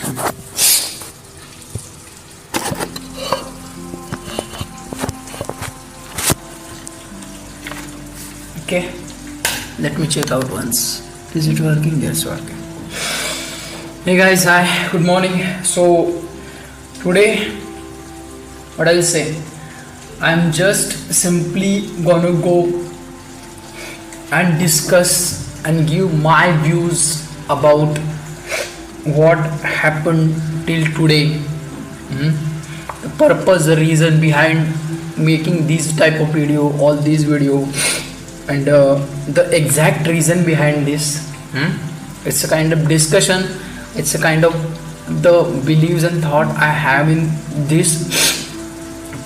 Okay, let me check out once. Is it working? Yes, working. Hey guys, hi, good morning. So today, what I'll say, I'm just simply gonna go and discuss and give my views about what happened till today. The purpose, the reason behind making this type of video, all these video, and the exact reason behind this. It's a kind of discussion. It's a kind of the beliefs and thought I have in this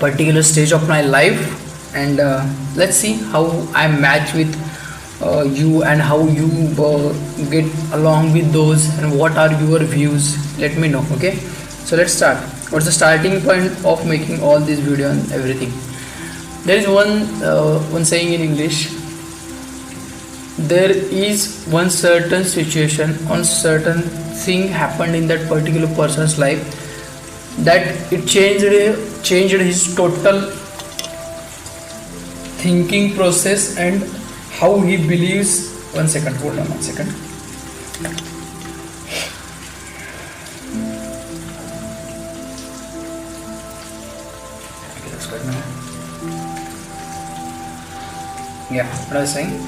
particular stage of my life, and let's see how I match with you and how you get along with those, and what are your views. Let me know. Okay, so let's start. What's the starting point of making all this video and everything? There is one saying in English. There is one certain situation, one certain thing happened in that particular person's life that it changed his total thinking process and how he believes. One second, hold on one second. Okay, that's good now. Yeah, what I was saying,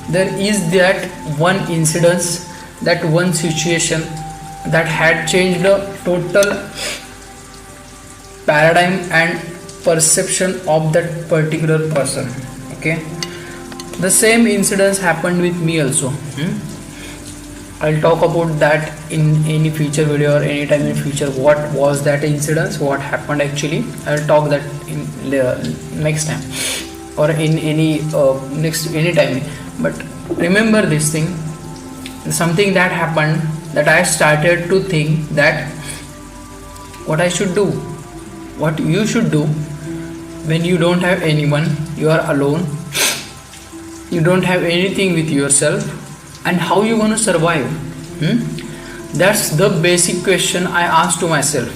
there is that one incidence, that one situation that had changed the total paradigm and perception of that particular person. Okay, the same incidents happened with me also. I'll talk about that in any future video or anytime in future. What was that incidence, what happened actually, I'll talk that in next time or in any next anytime. But remember this thing, something that happened, that I started to think that what I should do, what you should do when you don't have anyone, you are alone, you don't have anything with yourself, and how you gonna survive. That's the basic question I asked to myself,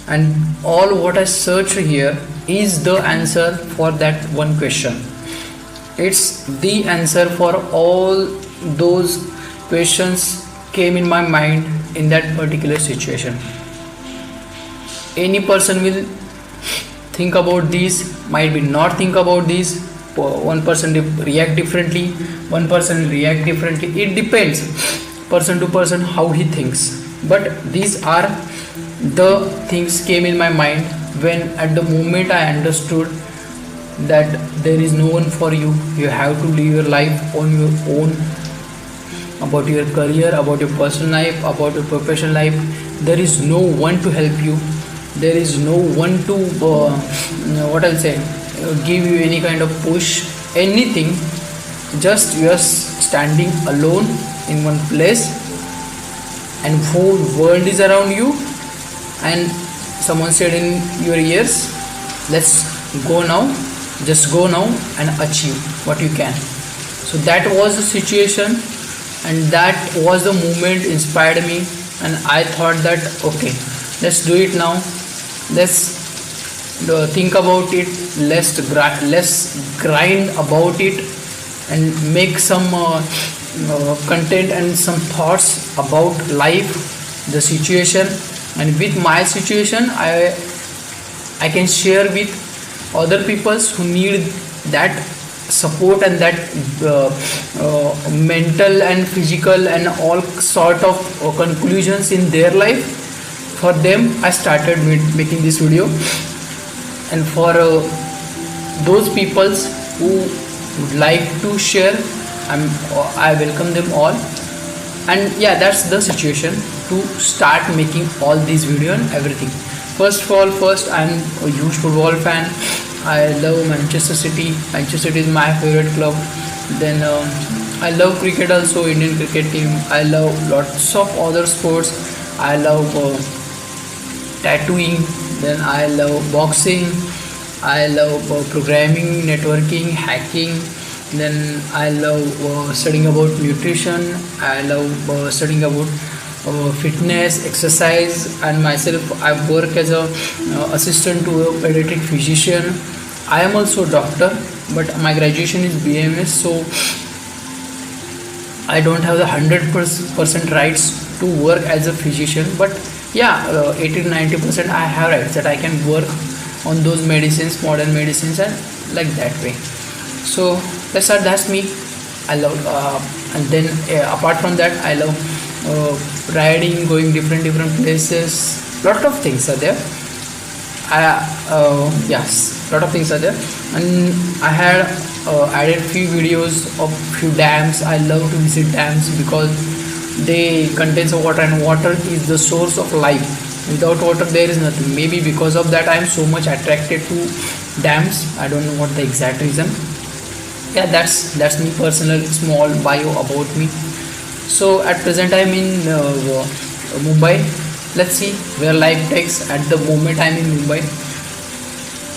and all what I searched here is the answer for that one question. It's the answer for all those questions came in my mind in that particular situation. Any person will think about this, might be not think about this. One person react differently, one person react differently. It depends person to person how he thinks. But these are the things came in my mind when at the moment I understood that there is no one for you. You have to live your life on your own, about your career, about your personal life, about your professional life. There is no one to help you. There is no one to what I'll say, give you any kind of push, anything. Just you are standing alone in one place, and whole world is around you, and someone said in your ears, let's go now, just go now and achieve what you can. So that was the situation, and that was the moment inspired me, and I thought that okay, let's do it now. Let's think about it, let's grind about it, and make some content and some thoughts about life, the situation. And with my situation, I can share with other people who need that support and that mental and physical and all sort of conclusions in their life. For them I started making this video, and for those people who would like to share, I welcome them all. And yeah, that's the situation to start making all these video and everything. First I'm a huge football fan. I love Manchester City. Manchester City is my favorite club. Then I love cricket also, Indian cricket team. I love lots of other sports. I love tattooing. Then I love boxing. I love programming, networking, hacking. Then I love studying about nutrition. I love studying about fitness, exercise, and myself. I work as a assistant to a pediatric physician. I am also a doctor, but my graduation is BMS, so I don't have the 100% rights to work as a physician. But yeah, 80 to 90% I have rights that I can work on those medicines, modern medicines, and like that way. So that's me. I love, and then apart from that, I love riding, going different places. Lot of things are there. Yes, lot of things are there, and I had added few videos of few dams. I love to visit dams because they contains water, and water is the source of life. Without water there is nothing. Maybe because of that I am so much attracted to dams. I don't know what the exact reason. Yeah, that's me, personal small bio about me. So at present I'm in Mumbai. Let's see where life takes. At the moment I'm in Mumbai.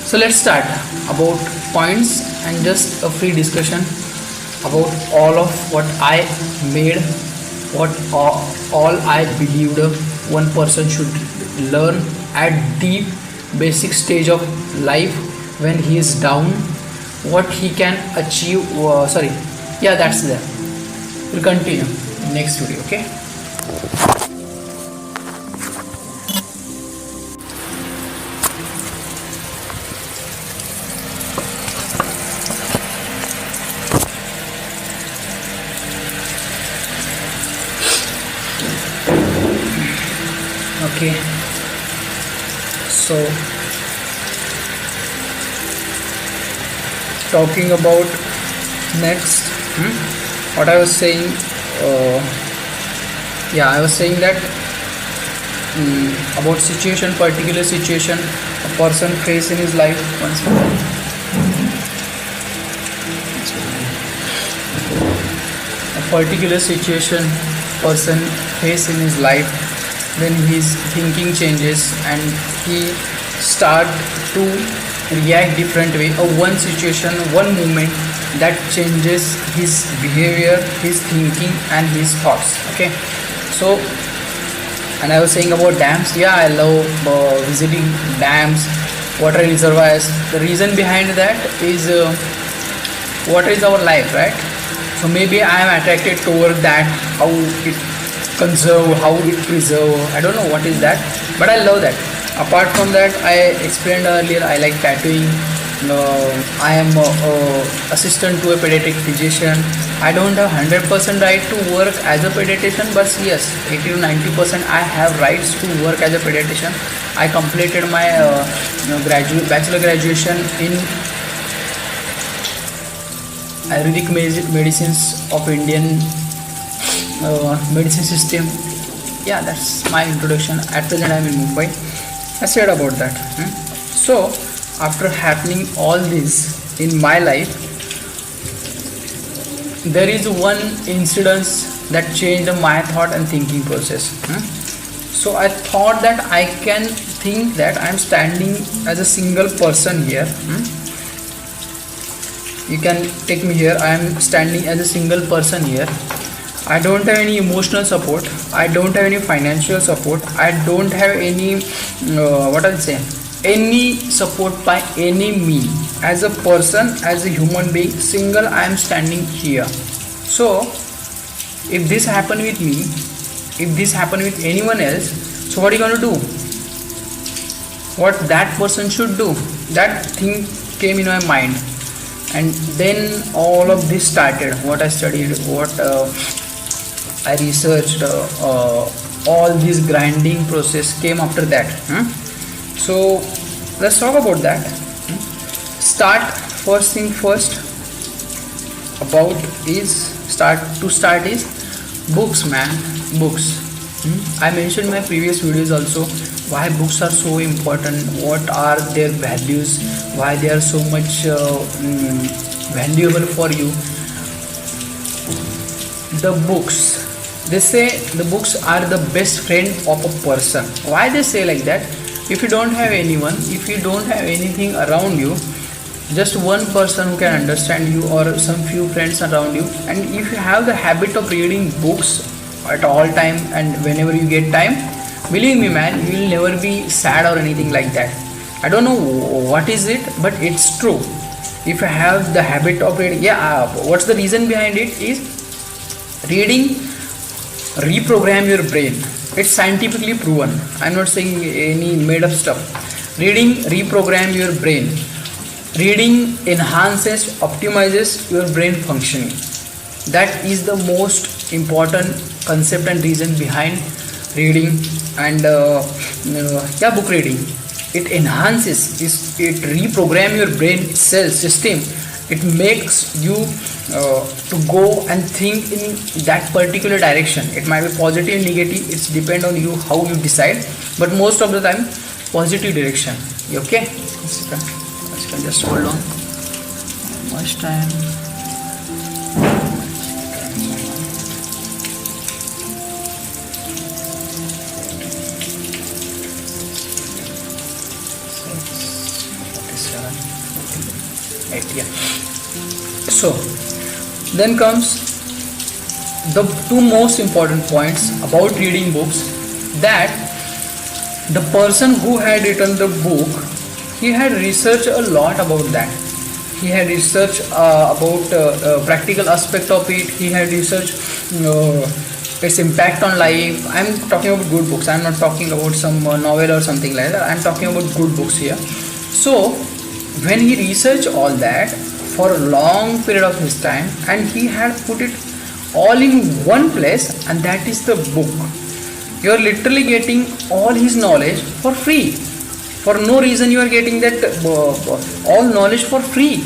So let's start about points and just a free discussion about all of what I made, what all I believed one person should learn at deep basic stage of life when he is down, what he can achieve. That's there. We'll continue next video. Okay. Okay, so talking about next, what I was saying, I was saying that about situation, particular situation a person face in his life. Once more. A particular situation person face in his life when his thinking changes and he start to react different way, or one situation, one moment that changes his behavior, his thinking and his thoughts. Okay, so, and I was saying about dams. Yeah, I love visiting dams, water reservoirs. The reason behind that is water is our life, right? So maybe I am attracted toward that, how it conserve, how it preserve. I don't know what is that, but I love that. Apart from that, I explained earlier, I like tattooing. I am assistant to a pediatric physician. I don't have 100% right to work as a pediatrician, but yes, 80 to 90% I have rights to work as a pediatrician. I completed my bachelor graduation in Ayurvedic medicines of Indian medicine system. Yeah, that's my introduction. At present I'm in Mumbai. I said about that. So after happening all this in my life, there is one incident that changed my thought and thinking process. So I thought that I can think that I am standing as a single person here. You can take me here. I am standing as a single person here. I don't have any emotional support. I don't have any financial support. I don't have any any support by any means. As a person, as a human being, single, I am standing here. So if this happened with me, if this happened with anyone else, so what are you going to do? What that person should do? That thing came in my mind, and then all of this started. What I studied, what I researched, all this grinding process came after that. So let's talk about that. First thing first about is start is books, man. Books. I mentioned in my previous videos also why books are so important, what are their values, why they are so much valuable for you. The books, they say the books are the best friend of a person. Why they say like that? If you don't have anyone, if you don't have anything around you, just one person who can understand you or some few friends around you, and if you have the habit of reading books at all time and whenever you get time. Believe me man, you will never be sad or anything like that. I don't know what is it, but it's true. If I have the habit of reading, what's the reason behind it is reading reprogram your brain. It's scientifically proven. I'm not saying any made up stuff. Reading reprogram your brain. Reading enhances, optimizes your brain functioning. That is the most important concept and reason behind reading and book reading. It enhances, it reprogram your brain cell system. It makes you to go and think in that particular direction. It might be positive, negative, it's depend on you how you decide, but most of the time positive direction. Okay, you can just hold on. Much time. So then comes the two most important points about reading books, that the person who had written the book, he had researched a lot about that. He had researched about practical aspect of it. He had researched its impact on life. I'm talking about good books. I'm not talking about some novel or something like that. I'm talking about good books here. So when he researched all that for a long period of his time, and he had put it all in one place, and that is the book. You are literally getting all his knowledge for free. For no reason you are getting that all knowledge for free.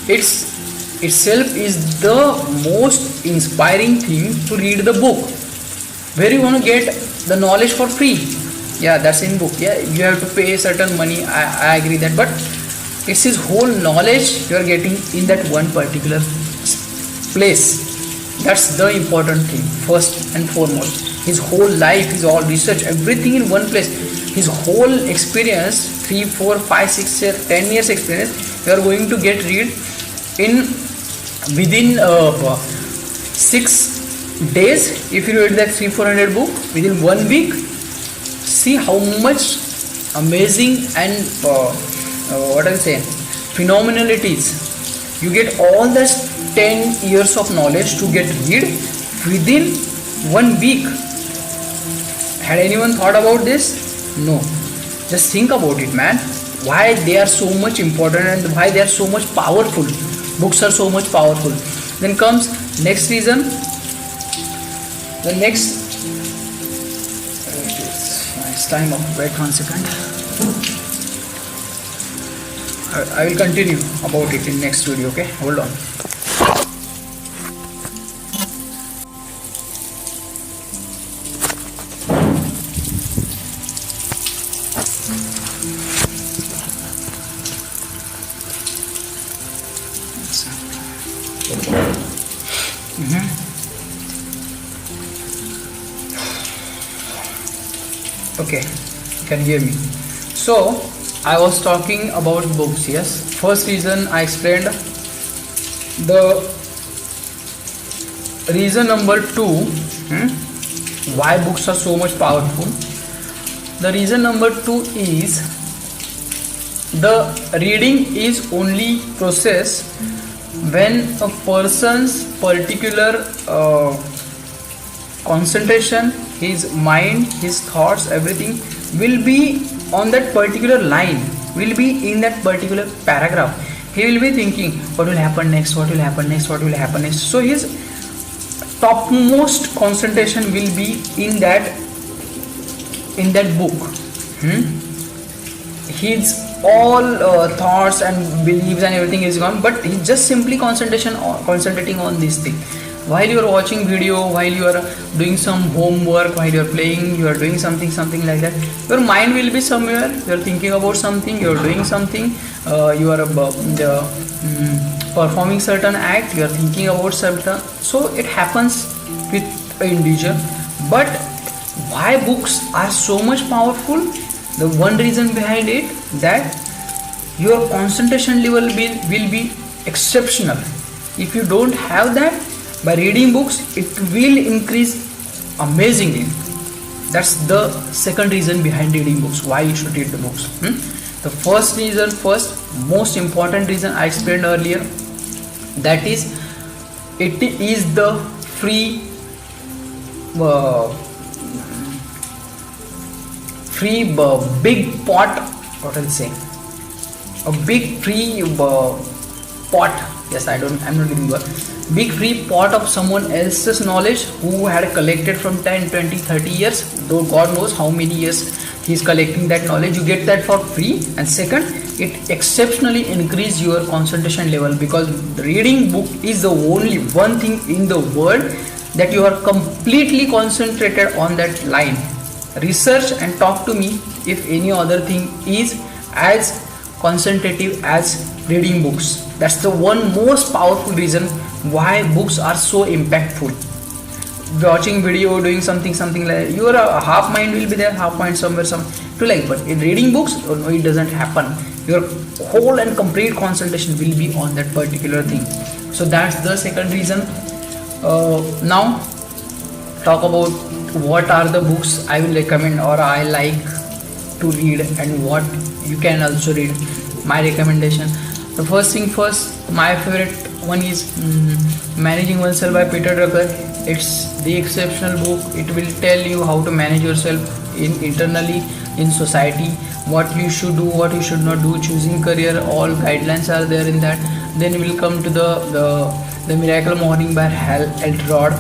Itself is the most inspiring thing to read the book, where you want to get the knowledge for free. Yeah, that's in book. Yeah, you have to pay certain money. I agree that, but it's his whole knowledge you are getting in that one particular place. That's the important thing, first and foremost. His whole life, his all research, everything in one place. His whole experience, 3, 4, 5, 6, 10 years experience, you are going to get read in within 6 days. If you read that 300-400 book within 1 week, see how much amazing and what I'll say, phenomenal it is. You get all this 10 years of knowledge to get read within 1 week. Had anyone thought about this? No. Just think about it, man. Why they are so much important and why they are so much powerful. Books are so much powerful. Then comes next reason. The next it's time of wait 1 second. I will continue about it in next video. Okay, hold on. Okay, you can hear me. So I was talking about books. Yes, first reason I explained. The reason number 2, why books are so much powerful. The reason number 2 is the reading is only process when a person's particular concentration, his mind, his thoughts, everything will be on that particular line, will be in that particular paragraph. He will be thinking what will happen next, what will happen next, what will happen next. So his topmost concentration will be in that book. His all thoughts and beliefs and everything is gone, but he just simply concentrating on this thing. While you are watching video, while you are doing some homework, while you are playing, you are doing something like that, your mind will be somewhere. You are thinking about something, you are doing something, you are performing certain act, you are thinking about certain. So it happens with an individual. But why books are so much powerful? The one reason behind it, that your concentration level will be exceptional. If you don't have that, by reading books, it will increase amazingly. That's the second reason behind reading books, why you should read the books. The first reason, most important reason I explained earlier, that is, it is the big pot, what I'll say, a big free pot. Yes, I'm not giving word. Big free pot of someone else's knowledge who had collected from 10, 20, 30 years, though God knows how many years he's collecting that knowledge. You get that for free. And second, it exceptionally increase your concentration level, because reading book is the only one thing in the world that you are completely concentrated on that line. Research and talk to me if any other thing is as concentrative as reading books. That's the one most powerful reason why books are so impactful. Watching video, doing something like your half mind will be there, half mind somewhere to like. But in reading books, no, it doesn't happen. Your whole and complete concentration will be on that particular thing. So that's the second reason. Now talk about what are the books I will recommend or I like to read, and what you can also read. My recommendation. The first thing first, my favorite one is Managing Oneself by Peter Drucker. It's the exceptional book. It will tell you how to manage yourself internally, in society, what you should do, what you should not do, choosing career, all guidelines are there in that. Then we will come to the Miracle Morning by Hal Elrod.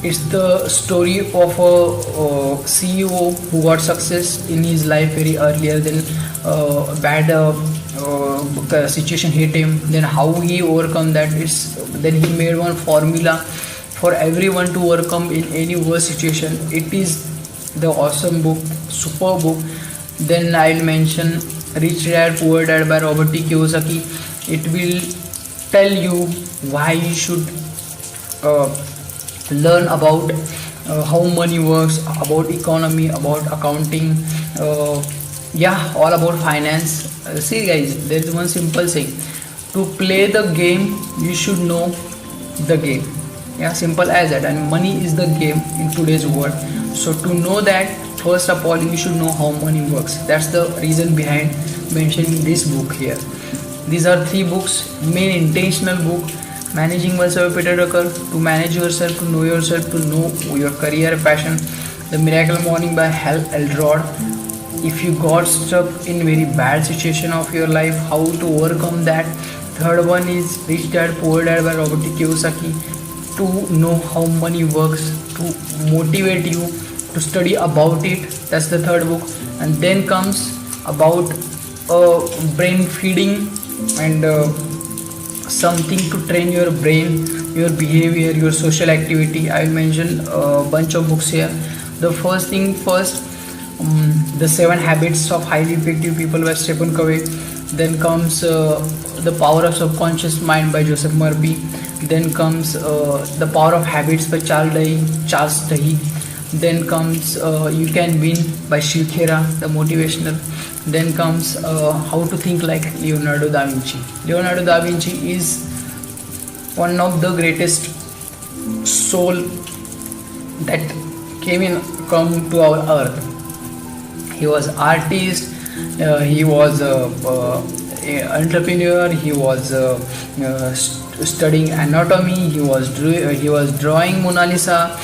It's the story of a CEO who got success in his life very earlier, then bad situation hit him, then how he overcome that. Then he made one formula for everyone to overcome in any worse situation. It is the awesome book, super book. Then I'll mention Rich Dad Poor Dad by Robert T. Kiyosaki. It will tell you why you should learn about how money works, about economy, about accounting, all about finance. See guys, there is one simple thing: to play the game you should know the game. Simple as that. And money is the game in today's world. So to know that, first of all you should know how money works. That's the reason behind mentioning this book here. These are three books. Main intentional book: Managing Oneself by Peter Drucker, to manage yourself, to know yourself, to know your career passion. The Miracle Morning by Hal Elrod. If you got stuck in very bad situation of your life, how to overcome that. Third one is Rich Dad Poor Dad by Robert T. Kiyosaki, to know how money works, to motivate you to study about it. That's the third book. And then comes about brain feeding and something to train your brain, your behavior, your social activity. I will mention a bunch of books here. The first thing first, The 7 Habits of Highly Effective People by Stephen Covey. Then comes The Power of Subconscious Mind by Joseph Murphy. Then comes The Power of Habits by Charles Duhigg. Then comes You Can Win by Shiv Khera, the motivational. Then comes How to Think Like Leonardo da Vinci. Leonardo da Vinci is one of the greatest soul that come to our earth. He was artist, he was entrepreneur, he was studying anatomy, he was drawing Mona Lisa,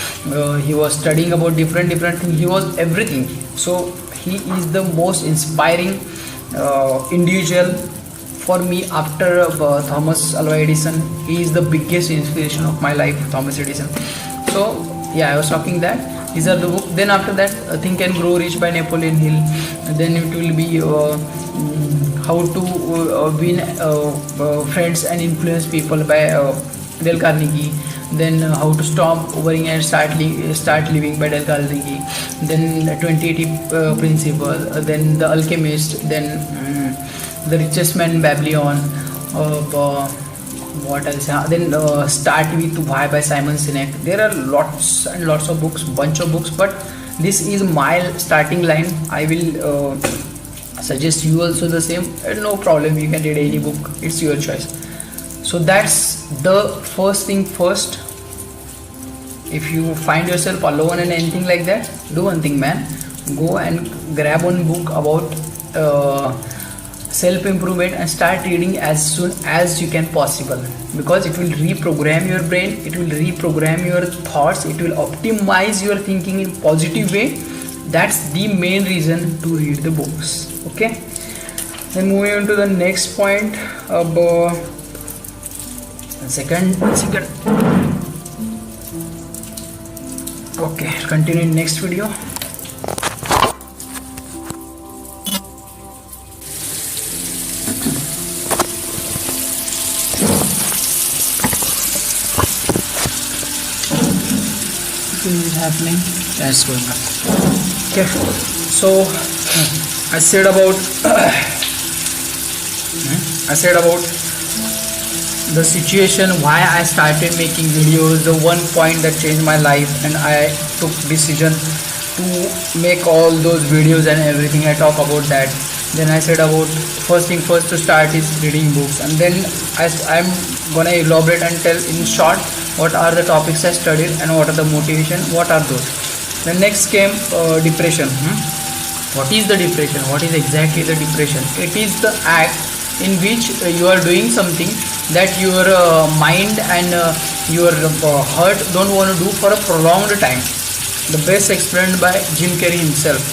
he was studying about different things, he was everything. So he is the most inspiring individual for me after Thomas Alva Edison. He is the biggest inspiration of my life, Thomas Edison. So I was talking that these are the book. Then after that, Think and Grow Rich by Napoleon Hill. Then it will be How to Win Friends and Influence People by Dale Carnegie. Then How to Stop Worrying and Start Living by Dale Carnegie. Then 2080 Principle. Then The Alchemist. Then The Richest Man in Babylon. What else? Then Start With Why by Simon Sinek. There are lots and lots of books, bunch of books, but this is my starting line. I will suggest you also the same. No problem, you can read any book, it's your choice. So that's the first thing first. if you find yourself alone and anything like that, do one thing, man. Go and grab one book about self-improvement and start reading as soon as you can possible, because it will reprogram your brain, it will reprogram your thoughts, it will optimize your thinking in positive way. That's the main reason to read the books. Okay, then moving on to the next point about second. Okay, continue in next video. Is happening? That's going on. Okay, so I said about the situation, why I started making videos, the one point that changed my life, and I took decision to make all those videos and everything. I talk about that. Then I said about first thing first to start is reading books, and then I'm gonna elaborate and tell in short what are the topics I studied and what are the motivation, what are those. The next came depression. What is the depression? What is exactly the depression? It is the act in which you are doing something that your mind and your heart don't want to do for a prolonged time. The best explained by Jim Carrey himself.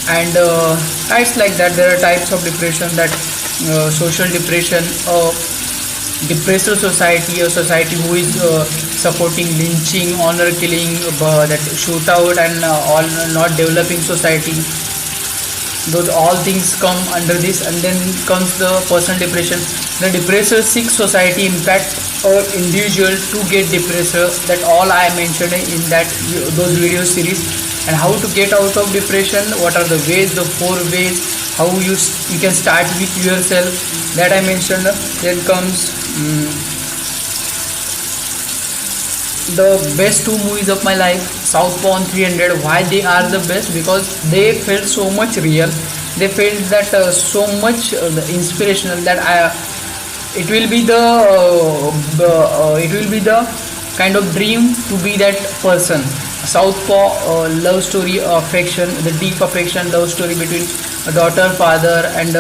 And it's like that. There are types of depression, that social depression, depressive society, a society who is supporting lynching, honor killing, that shootout, and all not developing society. Those all things come under this. And then comes the personal depression. The depressive sick society impact or individual to get depressive. That all I mentioned in those video series. And how to get out of depression, what are the ways, the 4 ways, how you can start with yourself, that I mentioned. Then comes the best 2 movies of my life, Southpaw and 300. Why they are the best? Because they felt so much real. They felt that so much inspirational that it will be the kind of dream to be that person. Southpaw, love story, affection, the deep affection, love story between a daughter, father, and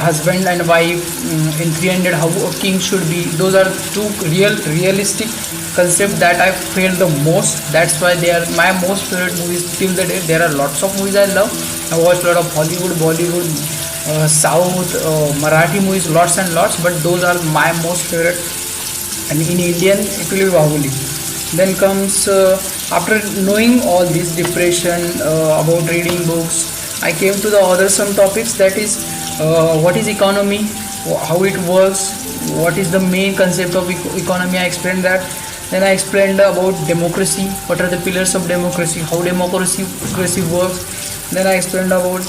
husband and wife. In 300, how a king should be. Those are 2 realistic concepts that I feel the most. That's why they are my most favorite movies till the day. There are lots of movies I love. I watch a lot of Hollywood, Bollywood, South, Marathi movies, lots and lots. But those are my most favorite. And in Indian, it will be Bahubali. Then comes after knowing all this depression, about reading books, I came to the other some topics, that is what is economy, how it works, what is the main concept of economy. I explained that. Then I explained about democracy, what are the pillars of democracy, how democracy works. Then I explained about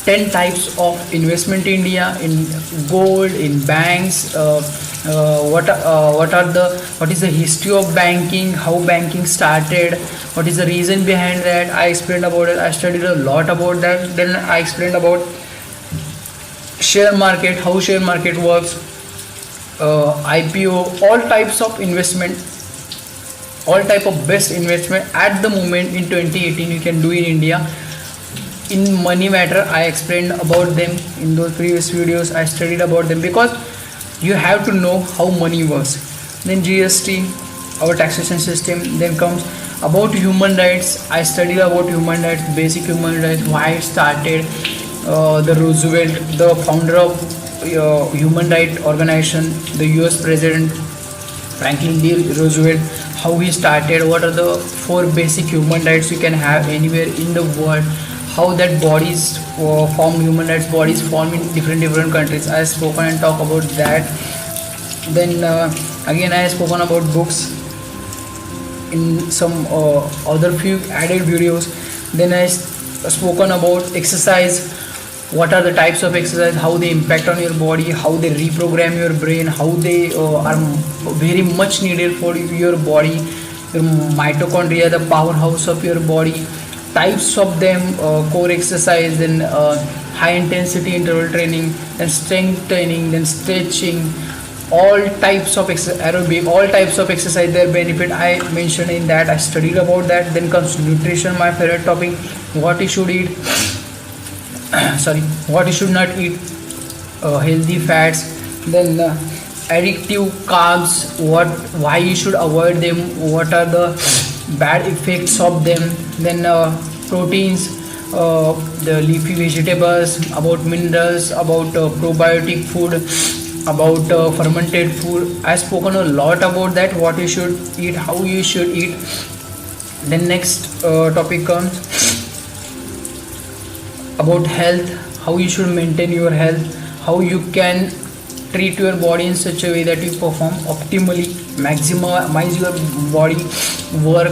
10 types of investment in India, in gold, in banks, what is the history of banking, how banking started, what is the reason behind that. I explained about it. I studied a lot about that. Then I explained about share market, how share market works, IPO, all types of investment, all type of best investment at the moment in 2018 you can do in India. In money matter, I explained about them in those previous videos. I studied about them because you have to know how money works. Then GST, our taxation system. Then comes about human rights. I studied about human rights, basic human rights, why it started, the Roosevelt, the founder of human rights organization, the US president Franklin D. Roosevelt, how he started, what are the 4 basic human rights you can have anywhere in the world, how that bodies form, human rights bodies form in different countries. I have spoken and talk about that. Then again I have spoken about books in some other few added videos. Then I spoken about exercise, what are the types of exercise, how they impact on your body, how they reprogram your brain, how they are very much needed for your body, your mitochondria, the powerhouse of your body, types of them, core exercise, then high intensity interval training, then strength training, then stretching, all types of aerobic, all types of exercise, their benefit I mentioned in that. I studied about that. Then comes nutrition, my favorite topic, what you should eat sorry, what you should not eat, healthy fats, then addictive carbs, why you should avoid them, what are the bad effects of them, then proteins, the leafy vegetables, about minerals, about probiotic food, about fermented food. I've spoken a lot about that, what you should eat, how you should eat. Then next topic comes about health, how you should maintain your health, how you can treat your body in such a way that you perform optimally, maximize your body work,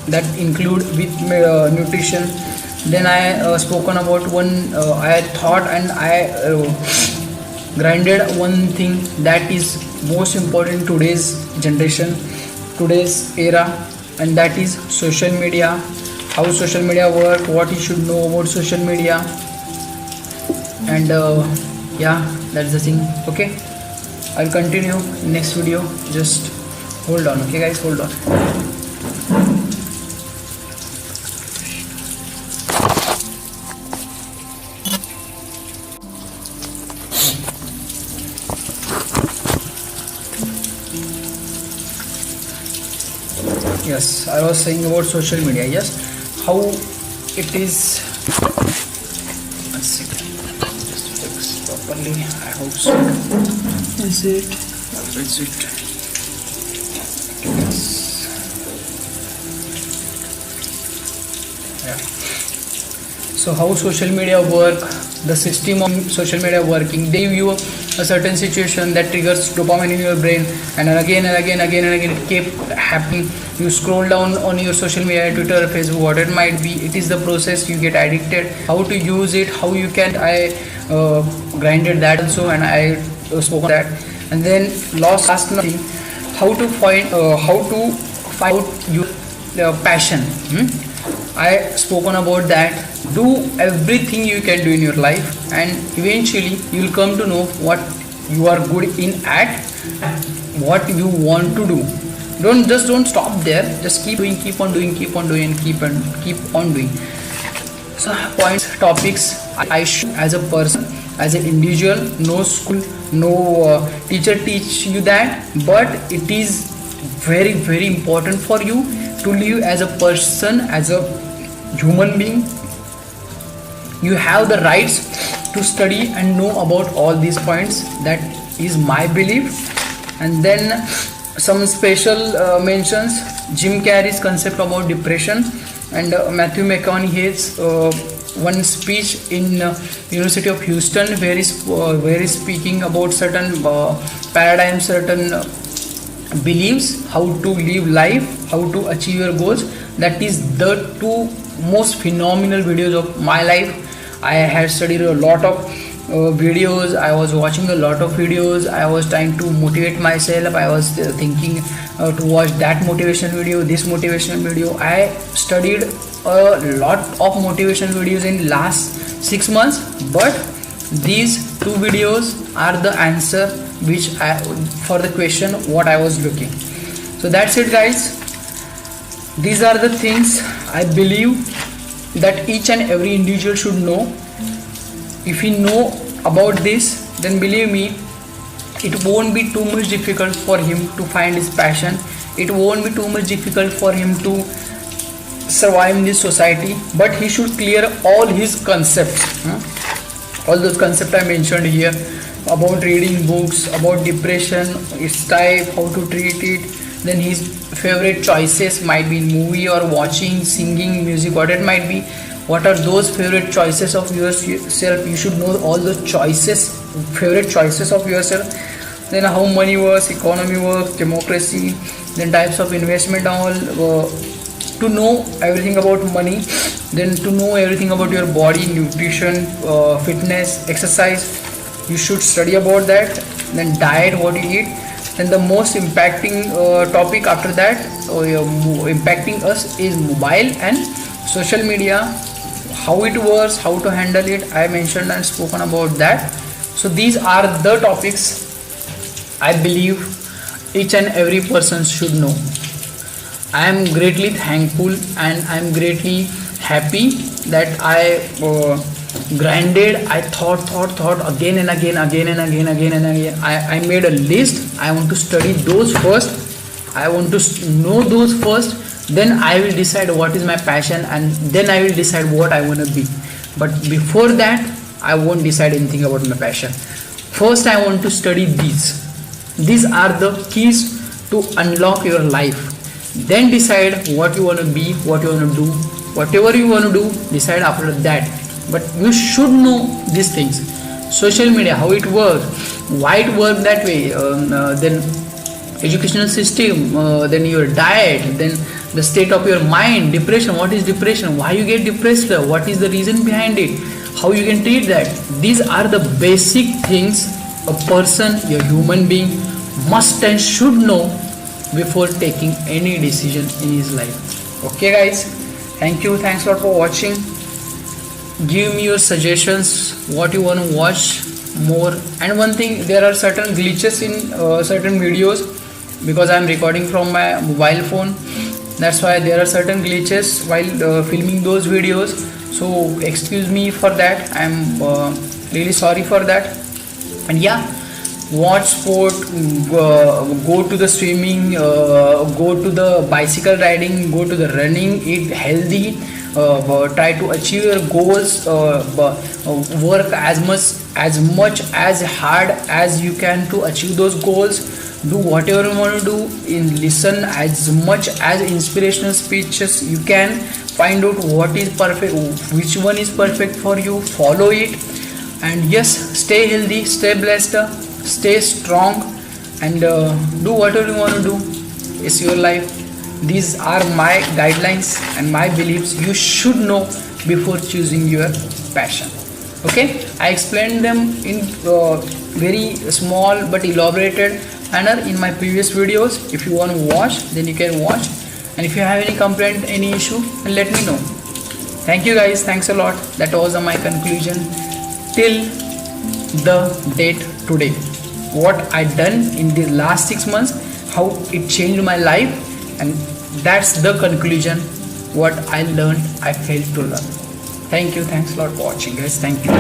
that include with nutrition. Then I spoken about one, I thought and I grinded one thing that is most important today's generation, today's era, and that is social media, how social media work, what you should know about social media. And yeah, that's the thing. Okay, I'll continue next video. Just hold on. Okay guys, hold on. Yes, I was saying about social media. Yes, how it is. One second, just fix properly. I hope so. Is it? Is it? Yes. Yeah. So how social media work? The system of social media working. They give you a certain situation that triggers dopamine in your brain, and again and again it keep happening. You scroll down on your social media, Twitter, Facebook, what it might be. It is the process. You get addicted. How to use it? How you can? I grinded that also, and I spoke on that. And then last thing, how to find out your passion. I spoken about that. Do everything you can do in your life, and eventually you will come to know what you are good in at, what you want to do. Don't stop there. Just keep doing, keep on doing. So points, topics. I should, as a person, as an individual, no school, no teacher teach you that, but it is very, very important for you to live as a person, as a human being. You have the rights to study and know about all these points. That is my belief. And then some special mentions, Jim Carrey's concept about depression, and Matthew McConaughey's one speech in University of Houston, where is speaking about certain paradigms, certain beliefs, how to live life, how to achieve your goals. That is the two most phenomenal videos of my life. I had studied a lot of videos. I was watching a lot of videos. I was trying to motivate myself. I was thinking to watch that motivation video, this motivation video. I studied a lot of motivation videos in last 6 months, but these two videos are the answer for the question what I was looking. So that's it guys. These are the things I believe that each and every individual should know. If he know about this, then believe me, it won't be too much difficult for him to find his passion. It won't be too much difficult for him to survive in this society, but he should clear all his concepts, all those concepts I mentioned here, about reading books, about depression, its type, how to treat it. Then his favorite choices might be in movie or watching, singing, music, what it might be. What are those favorite choices of yourself? You should know all the choices, favorite choices of yourself. Then how money works, economy works, democracy, then types of investment, all to know everything about money. Then to know everything about your body, nutrition, fitness, exercise. You should study about that. Then diet, what you eat. Then the most impacting topic after that, impacting us, is mobile and social media, how it works, how to handle it. I mentioned and spoken about that. So these are the topics I believe each and every person should know. I am greatly thankful and I am greatly happy that I grinded. I thought again and again. I made a list. I want to study those first. I want to know those first. Then I will decide what is my passion, and then I will decide what I want to be. But before that, I won't decide anything about my passion. First, I want to study these. These are the keys to unlock your life. Then decide what you want to be, what you want to do, whatever you want to do, decide after that. But you should know these things. Social media, how it works, why it works that way, then educational system, then your diet, then the state of your mind, depression, what is depression, why you get depressed, what is the reason behind it, how you can treat that. These are the basic things a person, a human being must and should know before taking any decision in his life. Okay guys, thank you, thanks a lot for watching. Give me your suggestions, what you want to watch more. And one thing, there are certain glitches in certain videos because I am recording from my mobile phone. That's why there are certain glitches while filming those videos. So excuse me for that. I am really sorry for that. And yeah, watch sport, go to the swimming, go to the bicycle riding, go to the running, eat healthy, try to achieve your goals, work as much as hard as you can to achieve those goals. Do whatever you want to do, listen as much as inspirational speeches you can, find out what is perfect, which one is perfect for you, follow it. And yes, stay healthy, stay blessed, stay strong, and do whatever you want to do. It's your life. These are my guidelines and my beliefs you should know before choosing your passion. Okay, I explained them in very small but elaborated manner in my previous videos. If you want to watch, then you can watch, and if you have any complaint, any issue, then let me know. Thank you guys, thanks a lot. That was my conclusion till the date today. What I done in the last 6 months, how it changed my life, and that's the conclusion. What I learned, I failed to learn. Thank you, thanks a lot for watching guys. Thank you.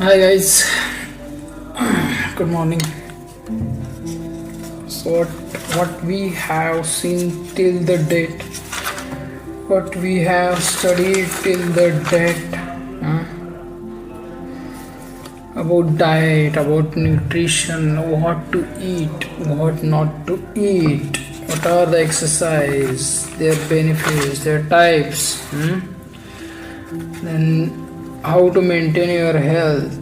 Hi guys, good morning. So what we have seen till the date, what we have studied till the date, about diet, about nutrition, what to eat, what not to eat, what are the exercise, their benefits, their types, then how to maintain your health,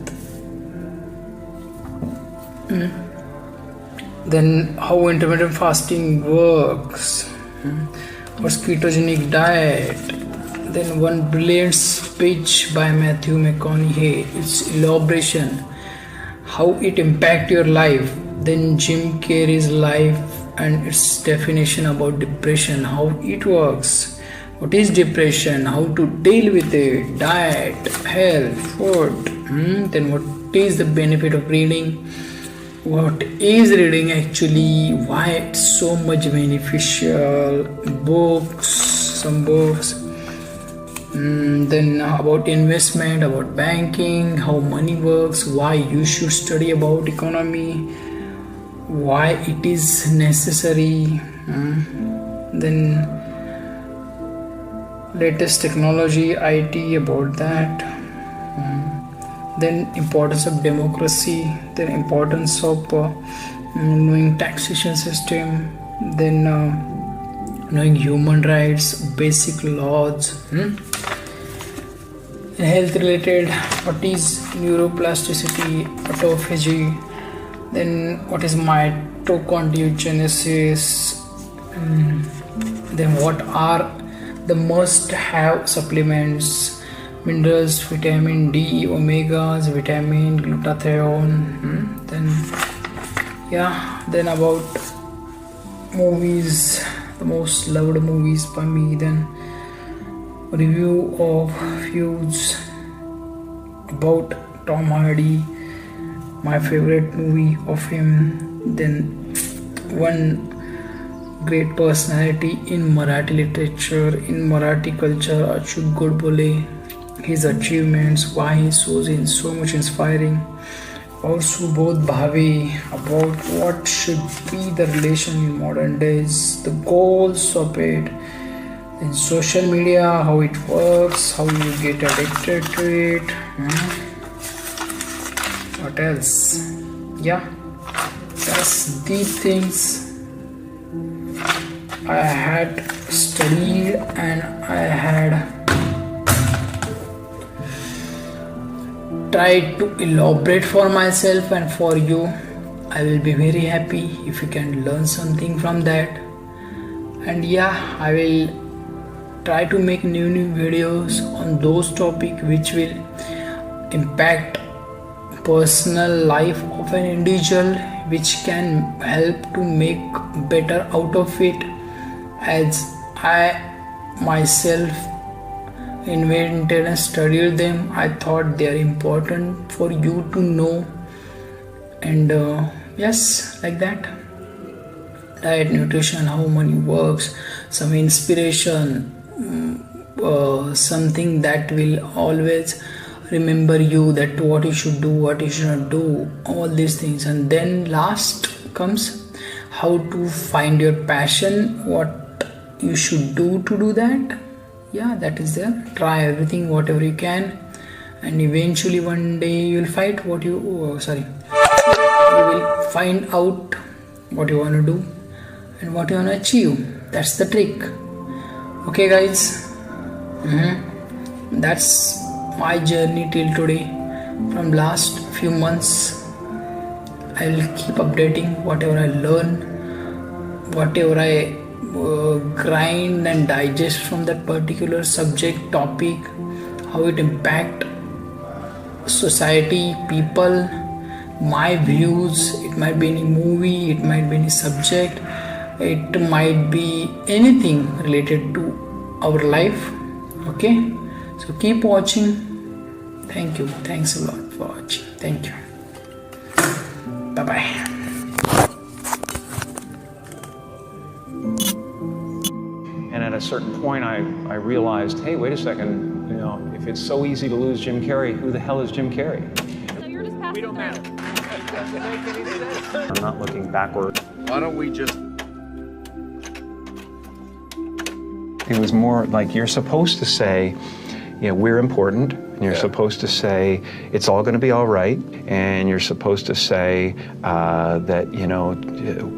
then how intermittent fasting works, what's ketogenic diet, then one brilliant speech by Matthew McConaughey, its elaboration, how it impact your life, then Jim Carrey's life and its definition about depression, how it works, what is depression, how to deal with it, diet, health, food, then what is the benefit of reading, what is reading actually, why it's so much beneficial, books, some books, then about investment, about banking, how money works, why you should study about economy, why it is necessary, then latest technology, IT, about that, then importance of democracy, then importance of knowing taxation system, then knowing human rights, basic laws, health related, what is neuroplasticity, autophagy, then what is mitochondriogenesis, then what are the must have supplements, minerals, vitamin D, omegas, vitamin, glutathione. Then about movies, the most loved movies by me. Then review of Feuds about Tom Hardy, my favorite movie of him. Then one great personality in Marathi literature, in Marathi culture, Achyut Godbole, his achievements, why he shows in so much inspiring. Also Subodh Bhave, about what should be the relation in modern days, the goals of it, in social media, how it works, how you get addicted to it. What else? Yeah, that's the things I had studied and I had tried to elaborate for myself and for you. I will be very happy if you can learn something from that. And yeah, I will try to make new videos on those topics which will impact personal life of an individual, which can help to make better out of it. As I myself invented and studied them, I thought they are important for you to know. And yes, like that. Diet, nutrition, how money works, some inspiration, something that will always remember you, that what you should do, what you should not do, all these things. And then last comes how to find your passion, what you should do to do that. Yeah, that is there. Try everything, whatever you can, and eventually one day you will find what you will find out what you want to do and what you want to achieve. That's the trick. Okay guys, that's my journey till today. From last few months, I will keep updating whatever I learn, whatever I grind and digest from that particular subject, topic, how it impact society, people, my views. It might be any movie, it might be any subject, it might be anything related to our life. Okay, so keep watching. Thank you. Thanks a lot for watching. Thank you. Bye bye. And at a certain point, I realized, hey, wait a second, if it's so easy to lose Jim Carrey, who the hell is Jim Carrey? So you're just passing. We don't matter. I'm not looking backward. Why don't we just... It was more like you're supposed to say, we're important, and you're supposed to say it's all going to be all right, and you're supposed to say that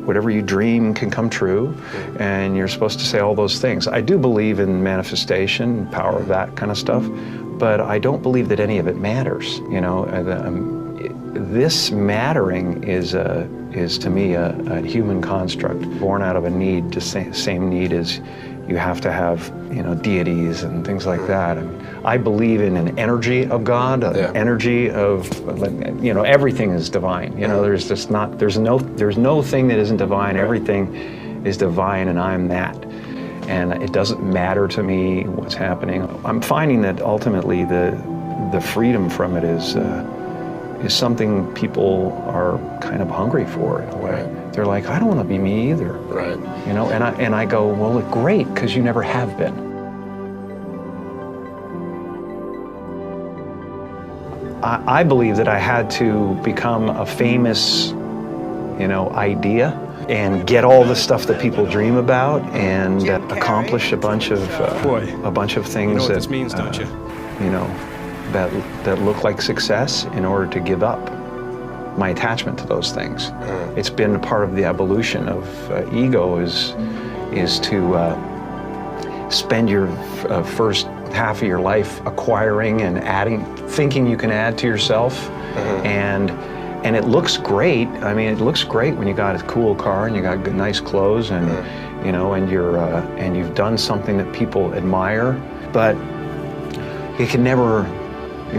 whatever you dream can come true, and you're supposed to say all those things. I do believe in manifestation, power of that kind of stuff, but I don't believe that any of it matters. This mattering is to me a human construct born out of a need, the same need as you have to have, deities and things like that. I believe in an energy of God, an energy of, everything is divine. There's no thing that isn't divine. Everything is divine, and I'm that. And it doesn't matter to me what's happening. I'm finding that ultimately the freedom from it is something people are kind of hungry for in a way. Right. They're like, I don't want to be me either. Right. And I go, well, great, because you never have been. I believe that I had to become a famous, idea and get all the stuff that people dream about and accomplish a bunch of things that this means, don't you? That look like success in order to give up my attachment to those things. It's been a part of the evolution of ego is to spend your first half of your life acquiring and adding, thinking you can add to yourself, and it looks great. I mean, it looks great when you got a cool car and you got good, nice clothes, and and you've done something that people admire. But it can never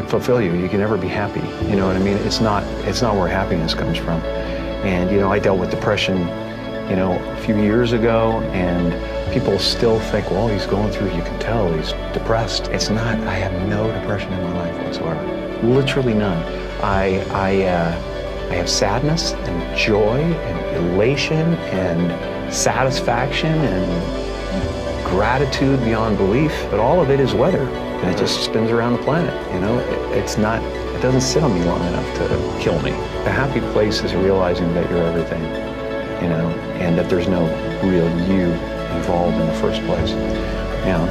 fulfill you. You can never be happy. You know what I mean? It's not where happiness comes from. And, you know, I dealt with depression, you know, a few years ago, and people still think, well, he's going through, you can tell he's depressed. It's not. I have no depression in my life whatsoever. Literally none. I have sadness and joy and elation and satisfaction and gratitude beyond belief, but all of it is weather, and it just spins around the planet. You know, it doesn't sit on me long enough to kill me. The happy place is realizing that you're everything, you know, and that there's no real you involved in the first place. You know,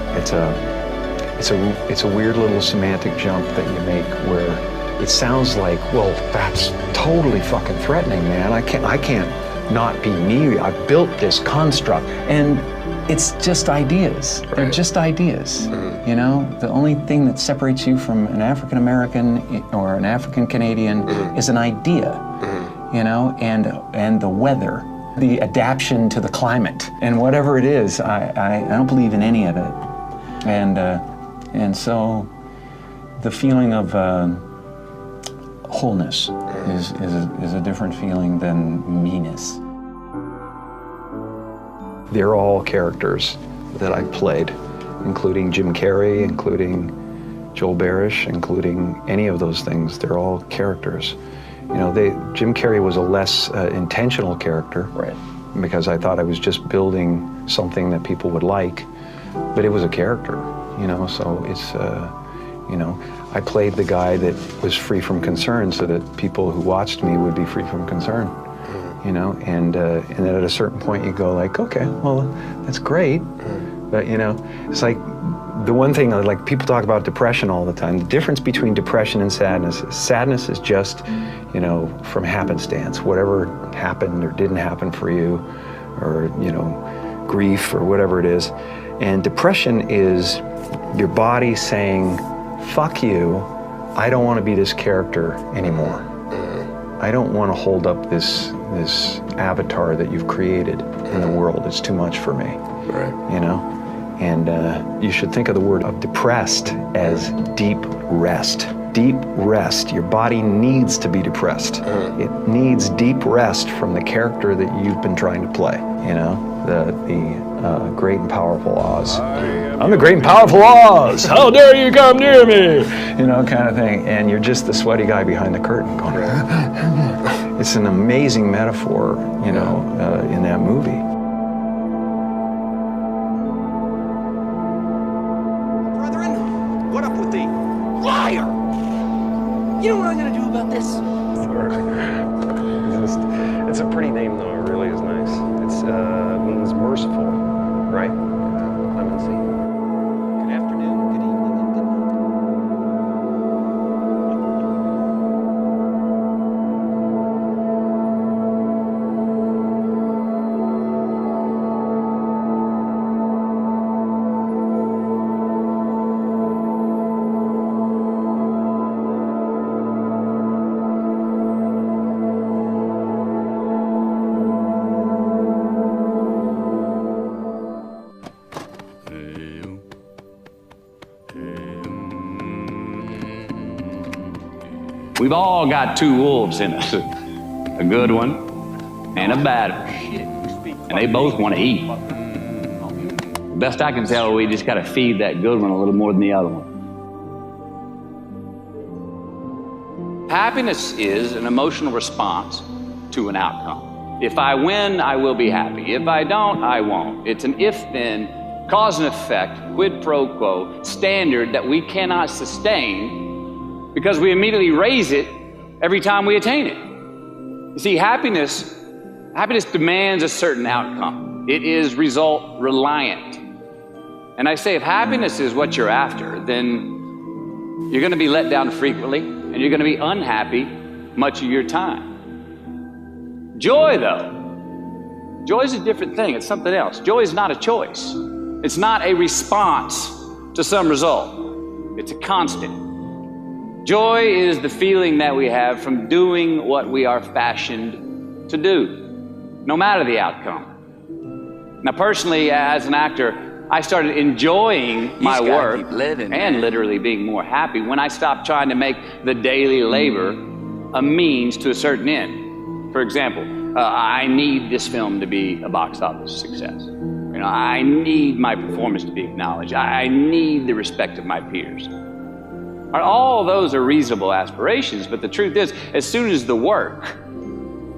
it's a weird little semantic jump that you make where it sounds like, well, that's totally fucking threatening, man. I can't not be me. I've built this construct, and it's just ideas. Right. They're just ideas. Mm-hmm. You know, the only thing that separates you from an African American or an African Canadian mm-hmm. is an idea. Mm-hmm. You know, and the weather, the adaptation to the climate, and whatever it is, I don't believe in any of it. And so the feeling of wholeness is a different feeling than meanness. They're all characters that I played, including Jim Carrey, including Joel Barish, including any of those things. They're all characters. You know, Jim Carrey was a less intentional character, right? Because I thought I was just building something that people would like, but it was a character, you know, so it's, you know, I played the guy that was free from concern so that people who watched me would be free from concern, you know, and then at a certain point you go like, okay, well, that's great, but you know, it's like the one thing, like people talk about depression all the time. The difference between depression and sadness is just, you know, from happenstance, whatever happened or didn't happen for you, or, you know, grief or whatever it is. And depression is your body saying, fuck you, I don't want to be this character anymore. I don't want to hold up this avatar that you've created in the world. It's too much for me, right? You know? And you should think of the word of depressed as deep rest. Deep rest. Your body needs to be depressed. It needs deep rest from the character that you've been trying to play, you know? The great and powerful Oz. I'm the great and powerful Oz. How dare you come near me? You know, kind of thing. And you're just the sweaty guy behind the curtain going, it's an amazing metaphor, you know, in that movie. Brethren, what up with the liar? You know what I'm gonna do about this? It's a pretty name, though. It really is nice. It means merciful, right? Clemency. Good afternoon, good evening, and good night. We've all got two wolves in us, a good one and a bad one, and they both want to eat. Best I can tell, we just got to feed that good one a little more than the other one. Happiness is an emotional response to an outcome. If I win, I will be happy. If I don't, I won't. It's an if-then, cause and effect, quid pro quo standard that we cannot sustain because we immediately raise it every time we attain it. You see, happiness demands a certain outcome. It is result reliant. And I say, if happiness is what you're after, then you're gonna be let down frequently, and you're gonna be unhappy much of your time. Joy, though, joy is a different thing. It's something else. Joy is not a choice. It's not a response to some result. It's a constant. Joy is the feeling that we have from doing what we are fashioned to do, no matter the outcome. Now, personally, as an actor, I started enjoying my He's gotta work keep living, and man. literally being more happy when I stopped trying to make the daily labor a means to a certain end. For example, I need this film to be a box office success. You know, I need my performance to be acknowledged. I need the respect of my peers. All those are reasonable aspirations, but the truth is, as soon as the work,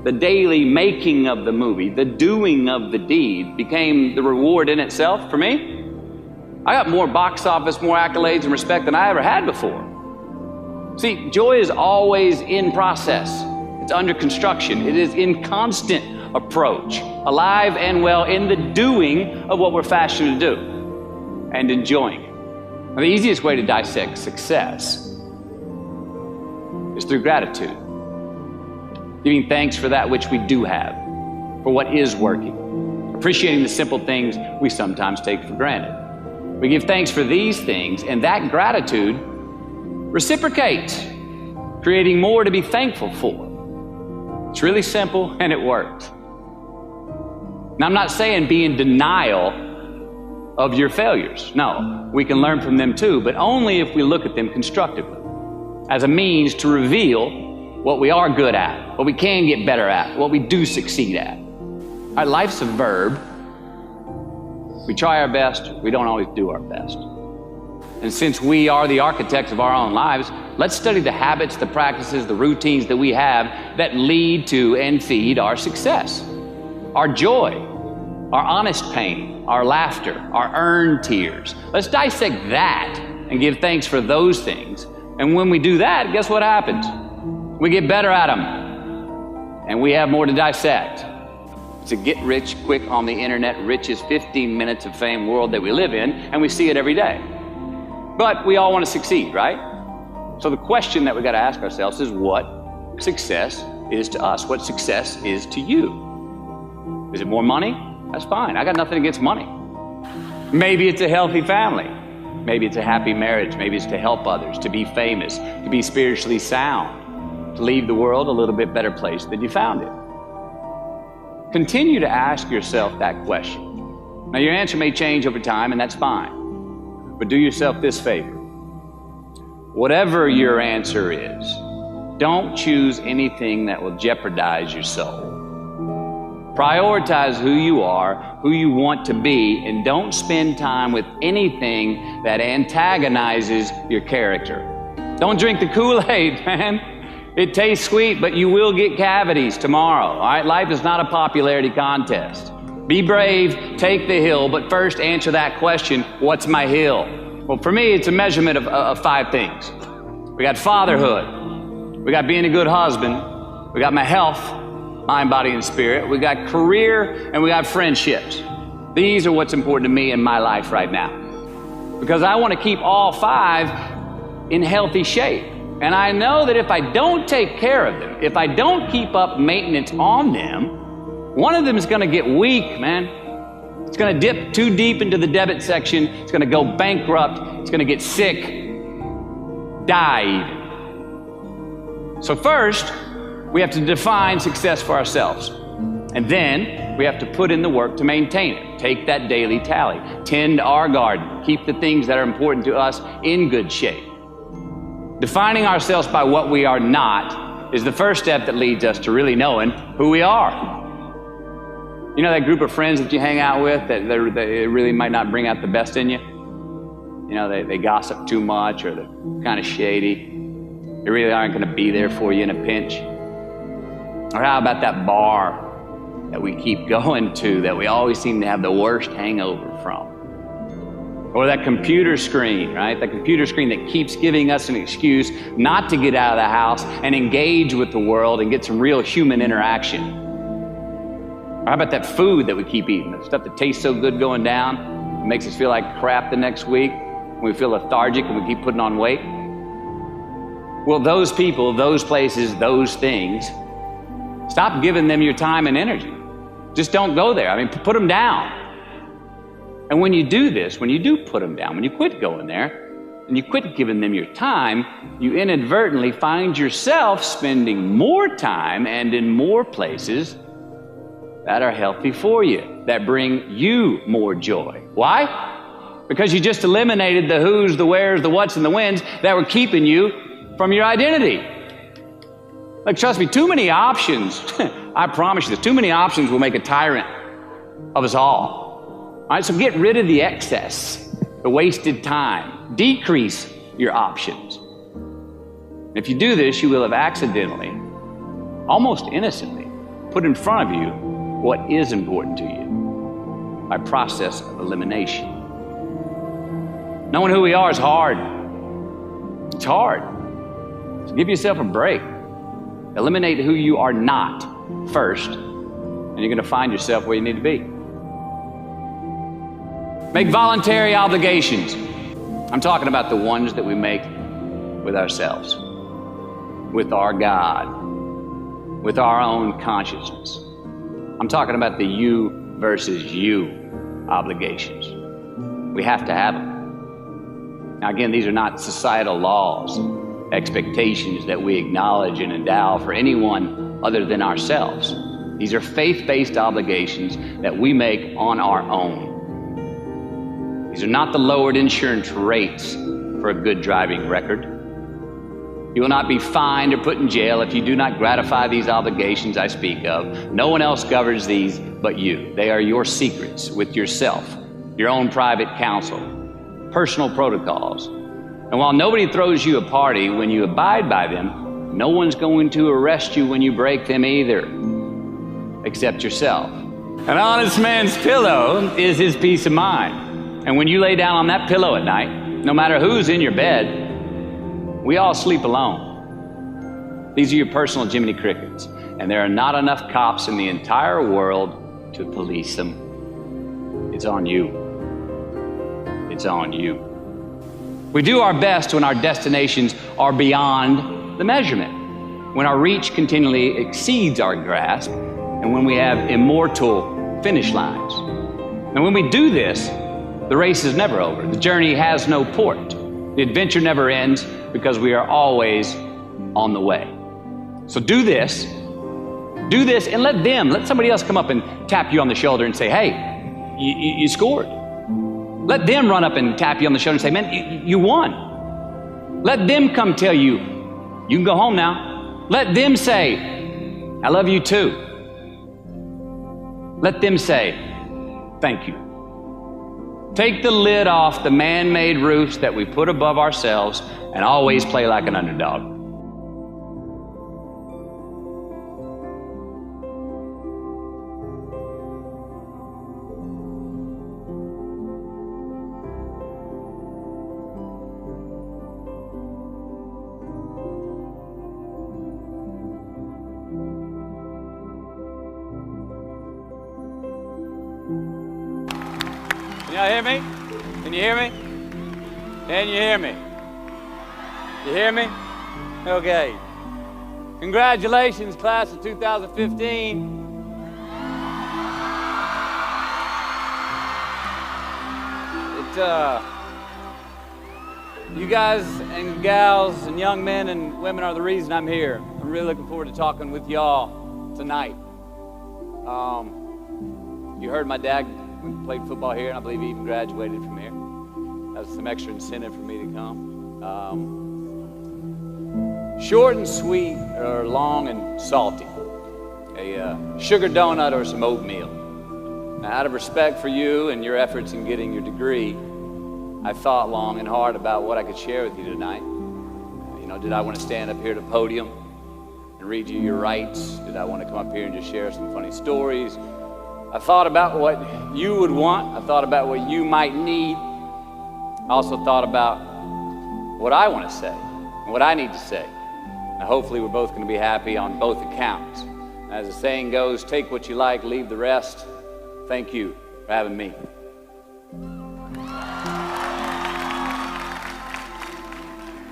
the daily making of the movie, the doing of the deed became the reward in itself for me, I got more box office, more accolades and respect than I ever had before. See, joy is always in process. It's under construction. It is in constant approach, alive and well in the doing of what we're fashioned to do and enjoying it. Now, the easiest way to dissect success is through gratitude. Giving thanks for that which we do have, for what is working, appreciating the simple things we sometimes take for granted. We give thanks for these things, and that gratitude reciprocates, creating more to be thankful for. It's really simple, and it works. Now, I'm not saying be in denial of your failures. No, we can learn from them too, but only if we look at them constructively, as a means to reveal what we are good at, what we can get better at, what we do succeed at. All right, life's a verb. We try our best, we don't always do our best. And since we are the architects of our own lives, let's study the habits, the practices, the routines that we have that lead to and feed our success, our joy, our honest pain, our laughter, our earned tears. Let's dissect that and give thanks for those things. And when we do that, guess what happens? We get better at them, and we have more to dissect. It's a get rich quick on the internet, richest 15 minutes of fame world that we live in, and we see it every day. But we all want to succeed, right? So the question that we got to ask ourselves is what success is to us, what success is to you. Is it more money? That's fine. I got nothing against money. Maybe it's a healthy family. Maybe it's a happy marriage. Maybe it's to help others, to be famous, to be spiritually sound, to leave the world a little bit better place than you found it. Continue to ask yourself that question. Now, your answer may change over time, and that's fine. But do yourself this favor. Whatever your answer is, don't choose anything that will jeopardize your soul. Prioritize who you are, who you want to be, and don't spend time with anything that antagonizes your character. Don't drink the Kool-Aid, man. It tastes sweet, but you will get cavities tomorrow, all right? Life is not a popularity contest. Be brave, take the hill, but first answer that question, what's my hill? Well, for me, it's a measurement of 5 things. We got fatherhood. We got being a good husband. We got my health, mind, body, and spirit. We got career, and we got friendships. These are what's important to me in my life right now. Because I want to keep all 5 in healthy shape. And I know that if I don't take care of them, if I don't keep up maintenance on them, one of them is going to get weak, man. It's going to dip too deep into the debit section. It's going to go bankrupt. It's going to get sick, die even. So first, we have to define success for ourselves. And then we have to put in the work to maintain it. Take that daily tally. Tend our garden. Keep the things that are important to us in good shape. Defining ourselves by what we are not is the first step that leads us to really knowing who we are. You know that group of friends that you hang out with that they really might not bring out the best in you? You know, they gossip too much, or they're kind of shady. They really aren't going to be there for you in a pinch. Or how about that bar that we keep going to that we always seem to have the worst hangover from? Or that computer screen, right? That computer screen that keeps giving us an excuse not to get out of the house and engage with the world and get some real human interaction. Or how about that food that we keep eating, the stuff that tastes so good going down, it makes us feel like crap the next week, we feel lethargic and we keep putting on weight? Well, those people, those places, those things, stop giving them your time and energy. Just don't go there. I mean, put them down. And when you do this, when you do put them down, when you quit going there, and you quit giving them your time, you inadvertently find yourself spending more time and in more places that are healthy for you, that bring you more joy. Why? because you just eliminated the who's, the where's, the what's, and the when's that were keeping you from your identity. Like, trust me, too many options, I promise you this, too many options will make a tyrant of us all. All right, so get rid of the excess, the wasted time. Decrease your options. If you do this, you will have accidentally, almost innocently, put in front of you what is important to you by process of elimination. Knowing who we are is hard. It's hard. So give yourself a break. Eliminate who you are not first, and you're going to find yourself where you need to be. Make voluntary obligations. I'm talking about the ones that we make with ourselves, with our God, with our own consciousness. I'm talking about the you versus you obligations. We have to have them. Now again, these are not societal laws, expectations that we acknowledge and endow for anyone other than ourselves. These are faith-based obligations that we make on our own. These are not the lowered insurance rates for a good driving record. You will not be fined or put in jail if you do not gratify these obligations I speak of. No one else governs these but you. They are your secrets with yourself, your own private counsel, personal protocols. And while nobody throws you a party when you abide by them, no one's going to arrest you when you break them either, except yourself. An honest man's pillow is his peace of mind. And when you lay down on that pillow at night, no matter who's in your bed, we all sleep alone. These are your personal Jiminy Crickets, and there are not enough cops in the entire world to police them. It's on you. It's on you. We do our best when our destinations are beyond the measurement, when our reach continually exceeds our grasp, and when we have immortal finish lines. And when we do this, the race is never over. The journey has no port. The adventure never ends because we are always on the way. So do this, and let somebody else come up and tap you on the shoulder and say, hey, you scored. Let them run up and tap you on the shoulder and say, man, you won. Let them come tell you, you can go home now. Let them say, I love you too. Let them say, thank you. Take the lid off the man-made roofs that we put above ourselves and always play like an underdog. Can y'all hear me? Can you hear me? Can you hear me? You hear me? Okay. Congratulations, class of 2015. You guys and gals and young men and women are the reason I'm here. I'm really looking forward to talking with y'all tonight. You heard my dad played football here, and I believe he even graduated from here. That was some extra incentive for me to come. Short and sweet, or long and salty. A sugar donut or some oatmeal. Now, out of respect for you and your efforts in getting your degree, I thought long and hard about what I could share with you tonight. Did I want to stand up here at a podium and read you your rights? Did I want to come up here and just share some funny stories? I thought about what you would want. I thought about what you might need. I also thought about what I want to say and what I need to say. Now, hopefully we're both going to be happy on both accounts. As the saying goes, take what you like, leave the rest. Thank you for having me.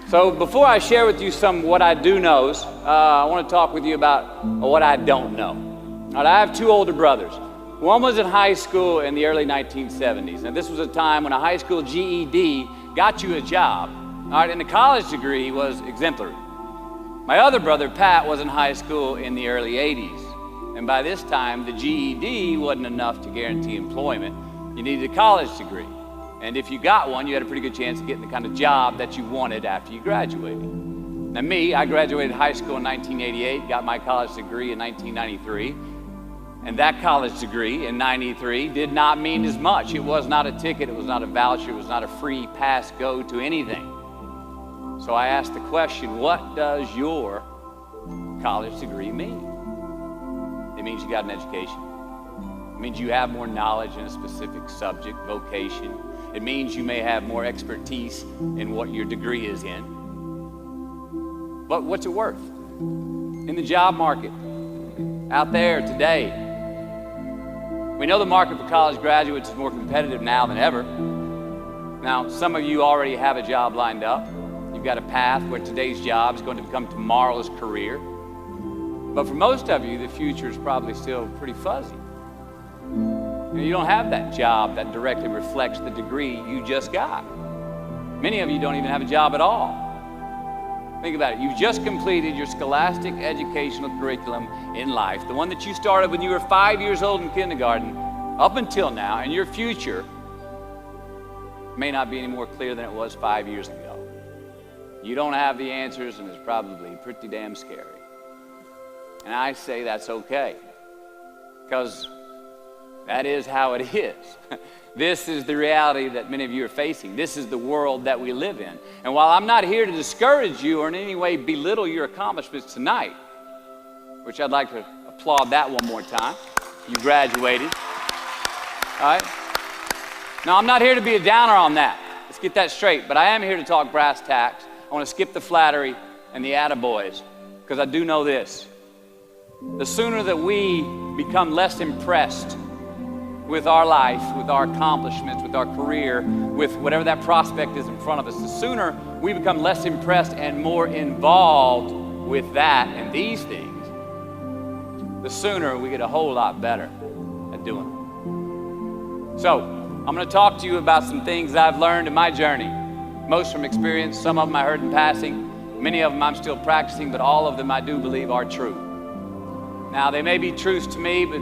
So before I share with you some what I do knows, I want to talk with you about what I don't know. All right, I have two older brothers. One was in high school in the early 1970s. Now, this was a time when a high school GED got you a job, all right, and a college degree was exemplary. My other brother, Pat, was in high school in the early 80s. And by this time, the GED wasn't enough to guarantee employment. You needed a college degree. And if you got one, you had a pretty good chance of getting the kind of job that you wanted after you graduated. Now me, I graduated high school in 1988, got my college degree in 1993. And that college degree in 93 did not mean as much. It was not a ticket, it was not a voucher, it was not a free pass go to anything. So I asked the question, what does your college degree mean? It means you got an education. It means you have more knowledge in a specific subject, vocation. It means you may have more expertise in what your degree is in. But what's it worth? In the job market, out there today, we know the market for college graduates is more competitive now than ever. Now, some of you already have a job lined up. You've got a path where today's job is going to become tomorrow's career. But for most of you, the future is probably still pretty fuzzy. You don't have that job that directly reflects the degree you just got. Many of you don't even have a job at all. Think about it. You've just completed your scholastic educational curriculum in life, the one that you started when you were 5 years old in kindergarten, up until now, and your future may not be any more clear than it was 5 years ago. You don't have the answers, and it's probably pretty damn scary. And I say that's okay, because that is how it is. This is the reality that many of you are facing. This is the world that we live in. And while I'm not here to discourage you or in any way belittle your accomplishments tonight, which I'd like to applaud that one more time, you graduated. All right? Now, I'm not here to be a downer on that. Let's get that straight. But I am here to talk brass tacks. I want to skip the flattery and the attaboys, because I do know this. The sooner that we become less impressed with our life, with our accomplishments, with our career, with whatever that prospect is in front of us, the sooner we become less impressed and more involved with that and these things, the sooner we get a whole lot better at doing them. So, I'm going to talk to you about some things I've learned in my journey, most from experience, some of them I heard in passing, many of them I'm still practicing, but all of them I do believe are true. Now, they may be truths to me, but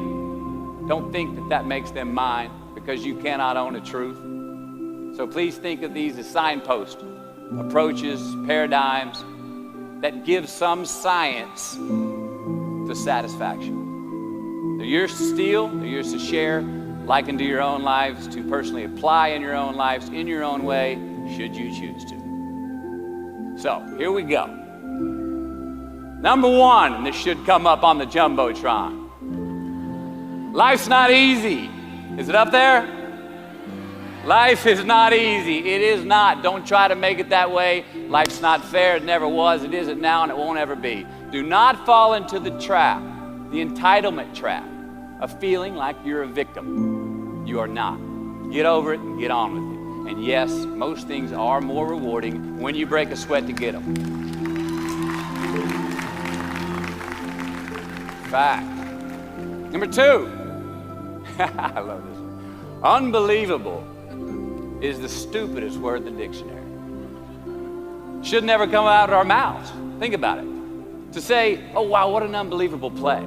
don't think that that makes them mine, because you cannot own a truth. So please think of these as signposts, approaches, paradigms that give some science to satisfaction. They're yours to steal, they're yours to share, liken to your own lives, to personally apply in your own lives, in your own way, should you choose to. So, here we go. Number one, and this should come up on the Jumbotron. Life's not easy. Is it up there? Life is not easy. It is not. Don't try to make it that way. Life's not fair. It never was. It isn't now, and it won't ever be. Do not fall into the trap, the entitlement trap, of feeling like you're a victim. You are not. Get over it and get on with it. And yes, most things are more rewarding when you break a sweat to get them. Fact. Number two. I love this one. Unbelievable is the stupidest word in the dictionary. Should never come out of our mouths. Think about it. To say, oh wow, what an unbelievable play.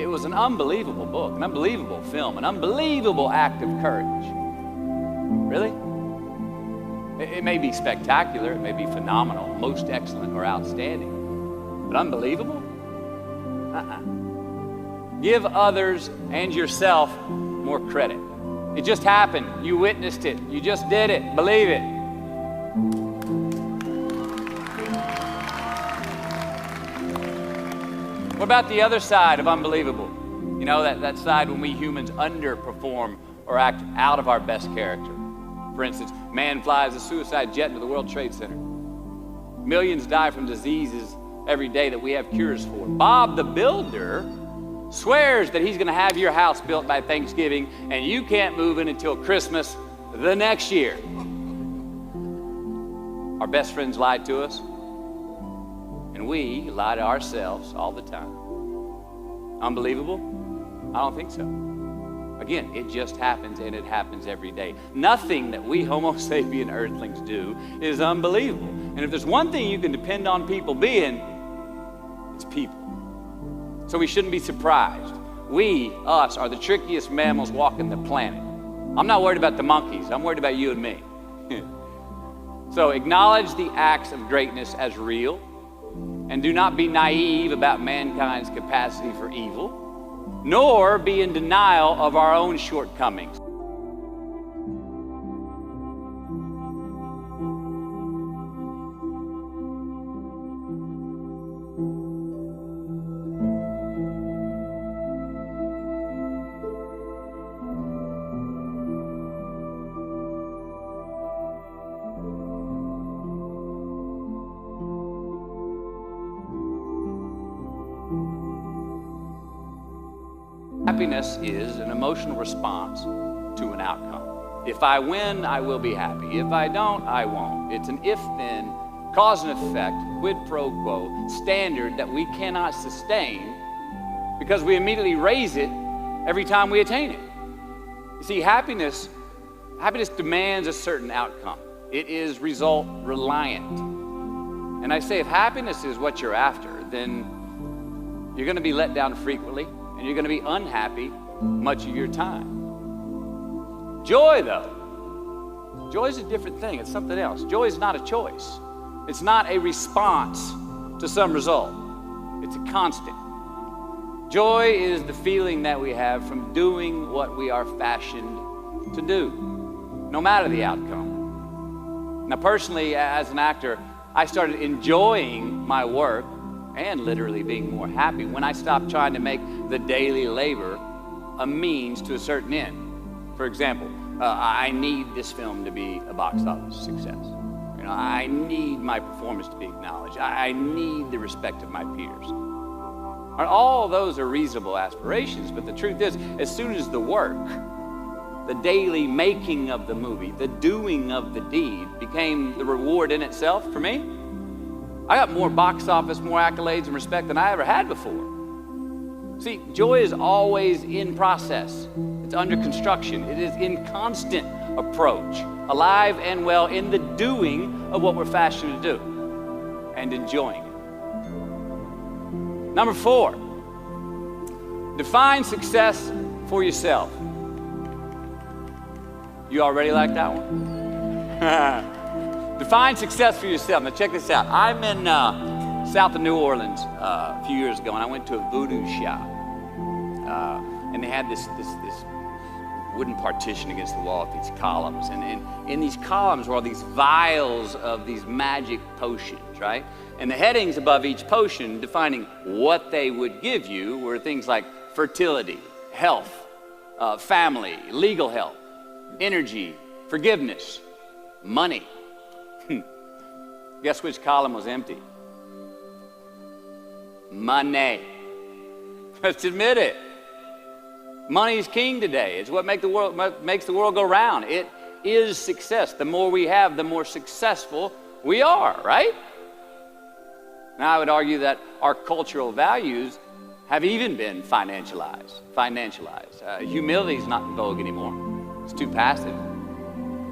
It was an unbelievable book, an unbelievable film, an unbelievable act of courage. Really? It may be spectacular, it may be phenomenal, most excellent or outstanding, but unbelievable? Give others and yourself more credit. It just happened. You witnessed it. You just did it. Believe it. What about the other side of unbelievable? You know, that side when we humans underperform or act out of our best character. For instance, man flies a suicide jet into the World Trade Center. Millions die from diseases every day that we have cures for. Bob the Builder swears that he's going to have your house built by Thanksgiving, and you can't move in until Christmas the next year. Our best friends lied to us, and we lie to ourselves all the time. Unbelievable? I don't think so. Again, it just happens, and it happens every day. Nothing that we Homo sapien earthlings do is unbelievable. And if there's one thing you can depend on people being, it's people. So we shouldn't be surprised. We, us, are the trickiest mammals walking the planet. I'm not worried about the monkeys. I'm worried about you and me. So acknowledge the acts of greatness as real, and do not be naive about mankind's capacity for evil, nor be in denial of our own shortcomings. Happiness is an emotional response to an outcome. If I win, I will be happy. If I don't, I won't. It's an if-then, cause and effect, quid pro quo standard that we cannot sustain because we immediately raise it every time we attain it. You see, happiness demands a certain outcome. It is result reliant. And I say if happiness is what you're after, then you're going to be let down frequently, and you're going to be unhappy much of your time. Joy, though, joy is a different thing. It's something else. Joy is not a choice. It's not a response to some result. It's a constant. Joy is the feeling that we have from doing what we are fashioned to do, no matter the outcome. Now, personally, as an actor, I started enjoying my work and literally being more happy when I stopped trying to make the daily labor a means to a certain end. For example, I need this film to be a box office success. You know, I need my performance to be acknowledged. I need the respect of my peers. And all those are reasonable aspirations, but the truth is, as soon as the work, the daily making of the movie, the doing of the deed became the reward in itself for me, I got more box office, more accolades and respect than I ever had before. See, joy is always in process. It's under construction. It is in constant approach, alive and well in the doing of what we're fashioned to do and enjoying it. Number 4, define success for yourself. You already like that one? Define success for yourself. Now check this out. I'm in south of New Orleans a few years ago, and I went to a voodoo shop. And they had this wooden partition against the wall with these columns. And in these columns were all these vials of these magic potions, right? And the headings above each potion defining what they would give you were things like fertility, health, family, legal help, energy, forgiveness, money. Guess which column was empty? Money. Let's admit it. Money is king today. It's what makes the world go round. It is success. The more we have, the more successful we are, right? Now, I would argue that our cultural values have even been financialized. Humility is not in vogue anymore. It's too passive.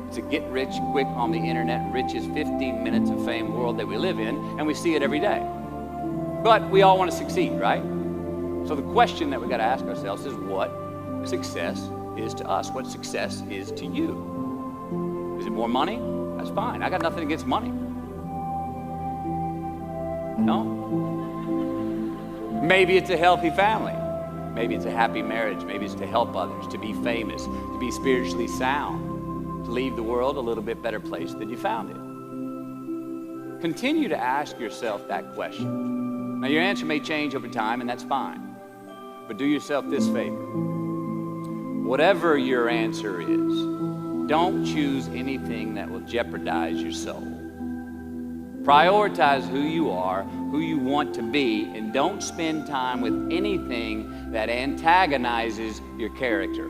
It's a get rich quick on the internet, rich is 15 minutes of fame world that we live in, and we see it every day. But we all want to succeed, right? So the question that we got to ask ourselves is what success is to us, what success is to you. Is it more money? That's fine. I got nothing against money. No? Maybe it's a healthy family. Maybe it's a happy marriage. Maybe it's to help others, to be famous, to be spiritually sound, to leave the world a little bit better place than you found it. Continue to ask yourself that question. Now, your answer may change over time, and that's fine. But do yourself this favor. Whatever your answer is, don't choose anything that will jeopardize your soul. Prioritize who you are, who you want to be, and don't spend time with anything that antagonizes your character.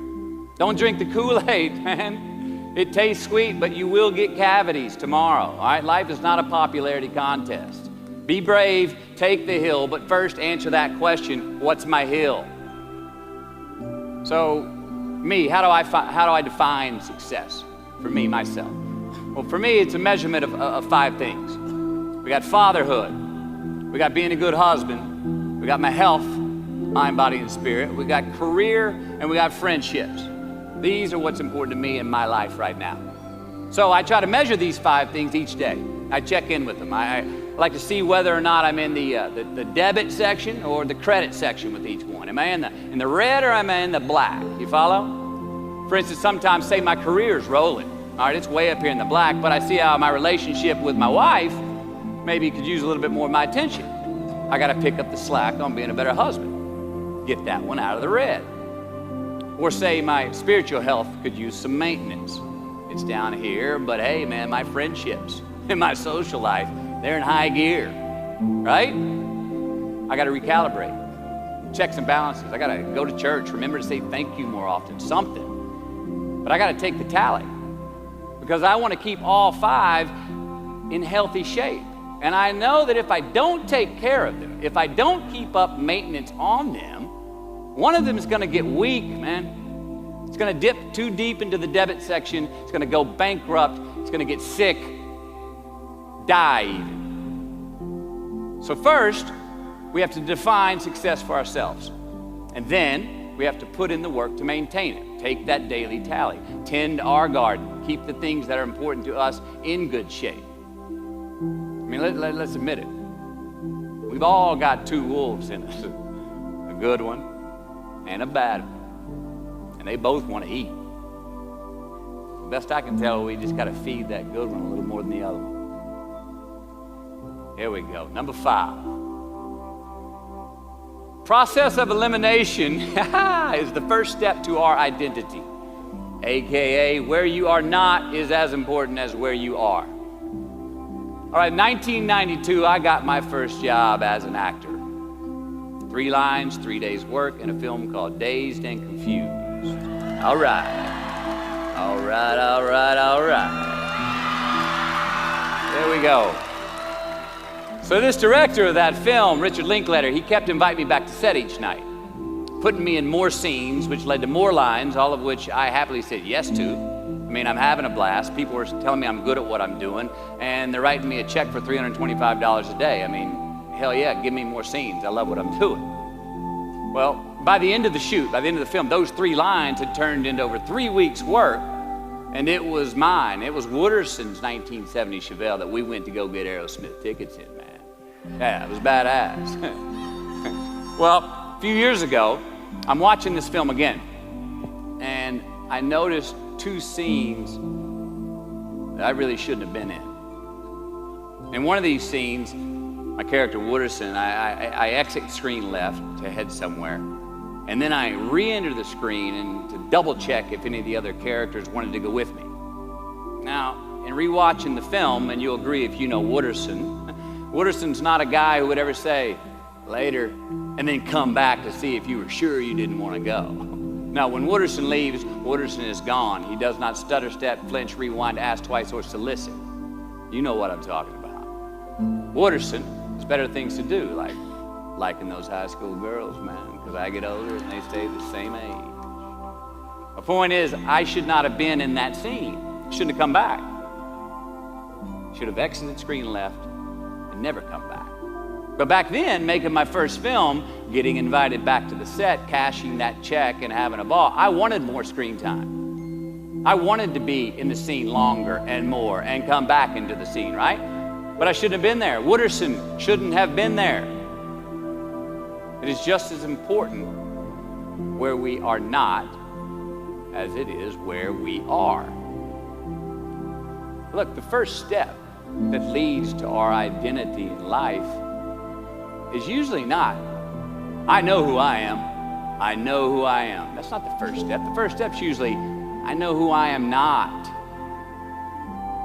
Don't drink the Kool-Aid, man. It tastes sweet, but you will get cavities tomorrow, all right? Life is not a popularity contest. Be brave, take the hill, but first answer that question, what's my hill? So, me, how do I define success for me, myself? Well, for me, it's a measurement of 5 things. We got fatherhood. We got being a good husband. We got my health, mind, body, and spirit. We got career, and we got friendships. These are what's important to me in my life right now. So I try to measure these 5 things each day. I check in with them. I like to see whether or not I'm in the debit section or the credit section with each one. Am I in the red or am I in the black? You follow? For instance, sometimes say my career's rolling. All right, it's way up here in the black, but I see how my relationship with my wife maybe could use a little bit more of my attention. I got to pick up the slack on being a better husband. Get that one out of the red. Or say my spiritual health could use some maintenance. It's down here, but hey, man, my friendships and my social life, they're in high gear, right? I got to recalibrate, checks and balances. I got to go to church, remember to say thank you more often, something. But I got to take the tally because I want to keep all 5 in healthy shape. And I know that if I don't take care of them, if I don't keep up maintenance on them, one of them is going to get weak, man. It's going to dip too deep into the debit section. It's going to go bankrupt. It's going to get sick, die even. So first, we have to define success for ourselves. And then we have to put in the work to maintain it. Take that daily tally. Tend our garden. Keep the things that are important to us in good shape. I mean, let's admit it. We've all got 2 wolves in us. A good one and a bad one. And they both want to eat. The best I can tell, we just got to feed that good one a little more than the other one. Here we go. Number 5. Process of elimination is the first step to our identity. AKA, where you are not is as important as where you are. All right, 1992, I got my first job as an actor. 3 lines, 3 days work in a film called Dazed and Confused. All right. All right, all right, all right. There we go. So this director of that film, Richard Linklater, he kept inviting me back to set each night, putting me in more scenes, which led to more lines, all of which I happily said yes to. I mean, I'm having a blast. People are telling me I'm good at what I'm doing, and they're writing me a check for $325 a day. I mean, hell yeah, give me more scenes. I love what I'm doing. Well, by the end of the shoot, by the end of the film, those 3 lines had turned into over 3 weeks' work, and it was mine. It was Wooderson's 1970 Chevelle that we went to go get Aerosmith tickets in, man. Yeah, it was badass. Well, a few years ago, I'm watching this film again, and I noticed 2 scenes that I really shouldn't have been in. In one of these scenes, my character Wooderson, I exit screen left to head somewhere, and then I re-enter the screen and to double check if any of the other characters wanted to go with me. Now, in rewatching the film, and you'll agree if you know Wooderson's not a guy who would ever say, later, and then come back to see if you were sure you didn't want to go. Now, when Wooderson leaves, Wooderson is gone. He does not stutter, step, flinch, rewind, ask twice, or solicit. You know what I'm talking about. Wooderson has better things to do, like liking those high school girls, man, because I get older and they stay the same age. The point is, I should not have been in that scene. Shouldn't have come back. Should have exited screen left and never come back. But back then, making my first film, getting invited back to the set, cashing that check and having a ball, I wanted more screen time. I wanted to be in the scene longer and more and come back into the scene, right? But I shouldn't have been there. Wooderson shouldn't have been there. It is just as important where we are not as it is where we are. Look, the first step that leads to our identity in life is usually not, I know who I am. I know who I am. That's not the first step. The first step's usually, I know who I am not.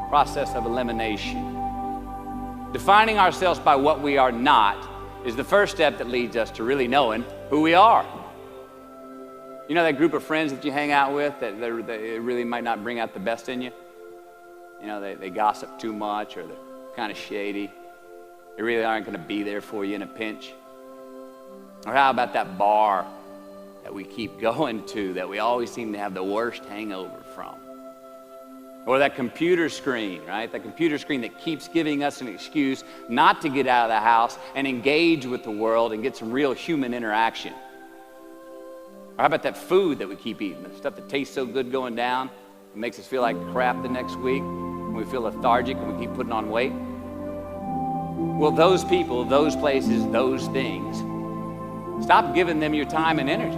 Process of elimination. Defining ourselves by what we are not is the first step that leads us to really knowing who we are. You know that group of friends that you hang out with that they really might not bring out the best in you? You know, they gossip too much, or they're kind of shady. They really aren't going to be there for you in a pinch. Or how about that bar that we keep going to that we always seem to have the worst hangover from? Or that computer screen, right? That computer screen that keeps giving us an excuse not to get out of the house and engage with the world and get some real human interaction. Or how about that food that we keep eating, the stuff that tastes so good going down, it makes us feel like crap the next week, and we feel lethargic and we keep putting on weight? Well, those people, those places, those things, stop giving them your time and energy.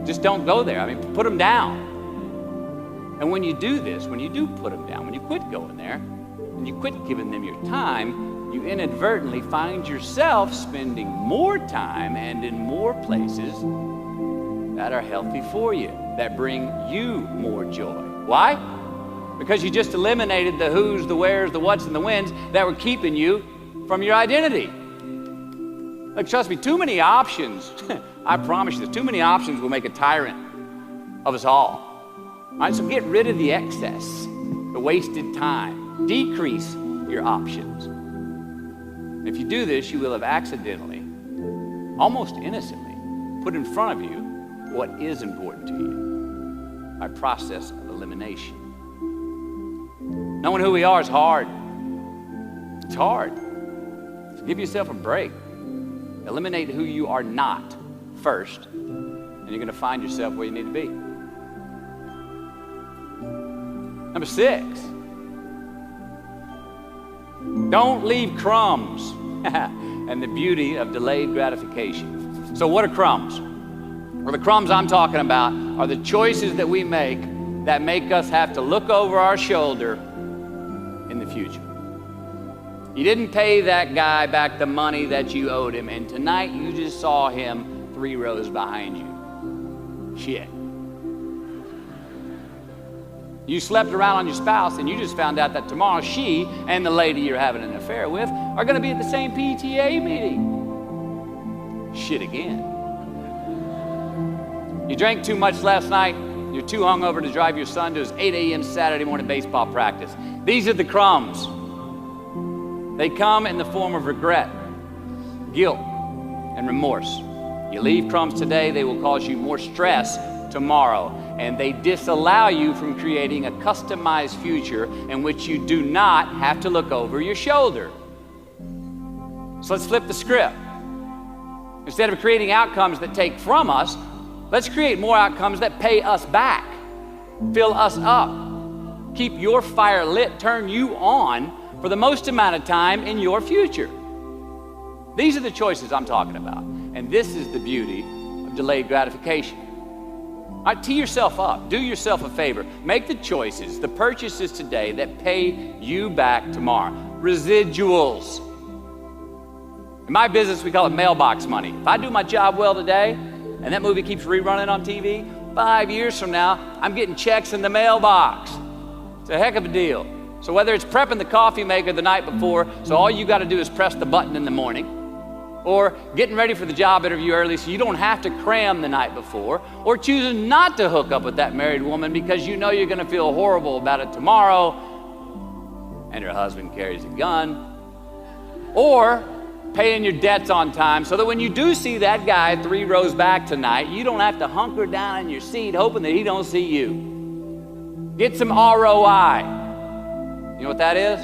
Just don't go there. I mean, put them down. And when you do this, when you do put them down, when you quit going there, and you quit giving them your time, you inadvertently find yourself spending more time and in more places that are healthy for you, that bring you more joy. Why? Because you just eliminated the who's, the where's, the what's, and the when's that were keeping you from your identity. Like, trust me, too many options, I promise you this, too many options will make a tyrant of us all. All right, so get rid of the excess, the wasted time. Decrease your options. And if you do this, you will have accidentally, almost innocently, put in front of you what is important to you by process of elimination. Knowing who we are is hard. It's hard. So give yourself a break. Eliminate who you are not first, and you're going to find yourself where you need to be. Number 6, don't leave crumbs. And the beauty of delayed gratification. So what are crumbs? Well, the crumbs I'm talking about are the choices that we make that make us have to look over our shoulder in the future. You didn't pay that guy back the money that you owed him, and tonight you just saw him 3 rows behind you. Shit. You slept around on your spouse, and you just found out that tomorrow she and the lady you're having an affair with are going to be at the same PTA meeting. Shit again. You drank too much last night. You're too hungover to drive your son to his 8 a.m. Saturday morning baseball practice. These are the crumbs. They come in the form of regret, guilt, and remorse. You leave crumbs today, they will cause you more stress tomorrow, and they disallow you from creating a customized future in which you do not have to look over your shoulder. So let's flip the script. Instead of creating outcomes that take from us, let's create more outcomes that pay us back, fill us up, keep your fire lit, turn you on for the most amount of time in your future. These are the choices I'm talking about, and this is the beauty of delayed gratification. All right, tee yourself up. Do yourself a favor. Make the choices, the purchases today that pay you back tomorrow. Residuals. In my business, we call it mailbox money. If I do my job well today, and that movie keeps rerunning on TV, 5 years from now, I'm getting checks in the mailbox. It's a heck of a deal. So whether it's prepping the coffee maker the night before, so all you got to do is press the button in the morning, or getting ready for the job interview early so you don't have to cram the night before, or choosing not to hook up with that married woman because you know you're going to feel horrible about it tomorrow, and her husband carries a gun, or paying your debts on time so that when you do see that guy 3 rows back tonight, you don't have to hunker down in your seat hoping that he don't see you. Get some ROI. You know what that is?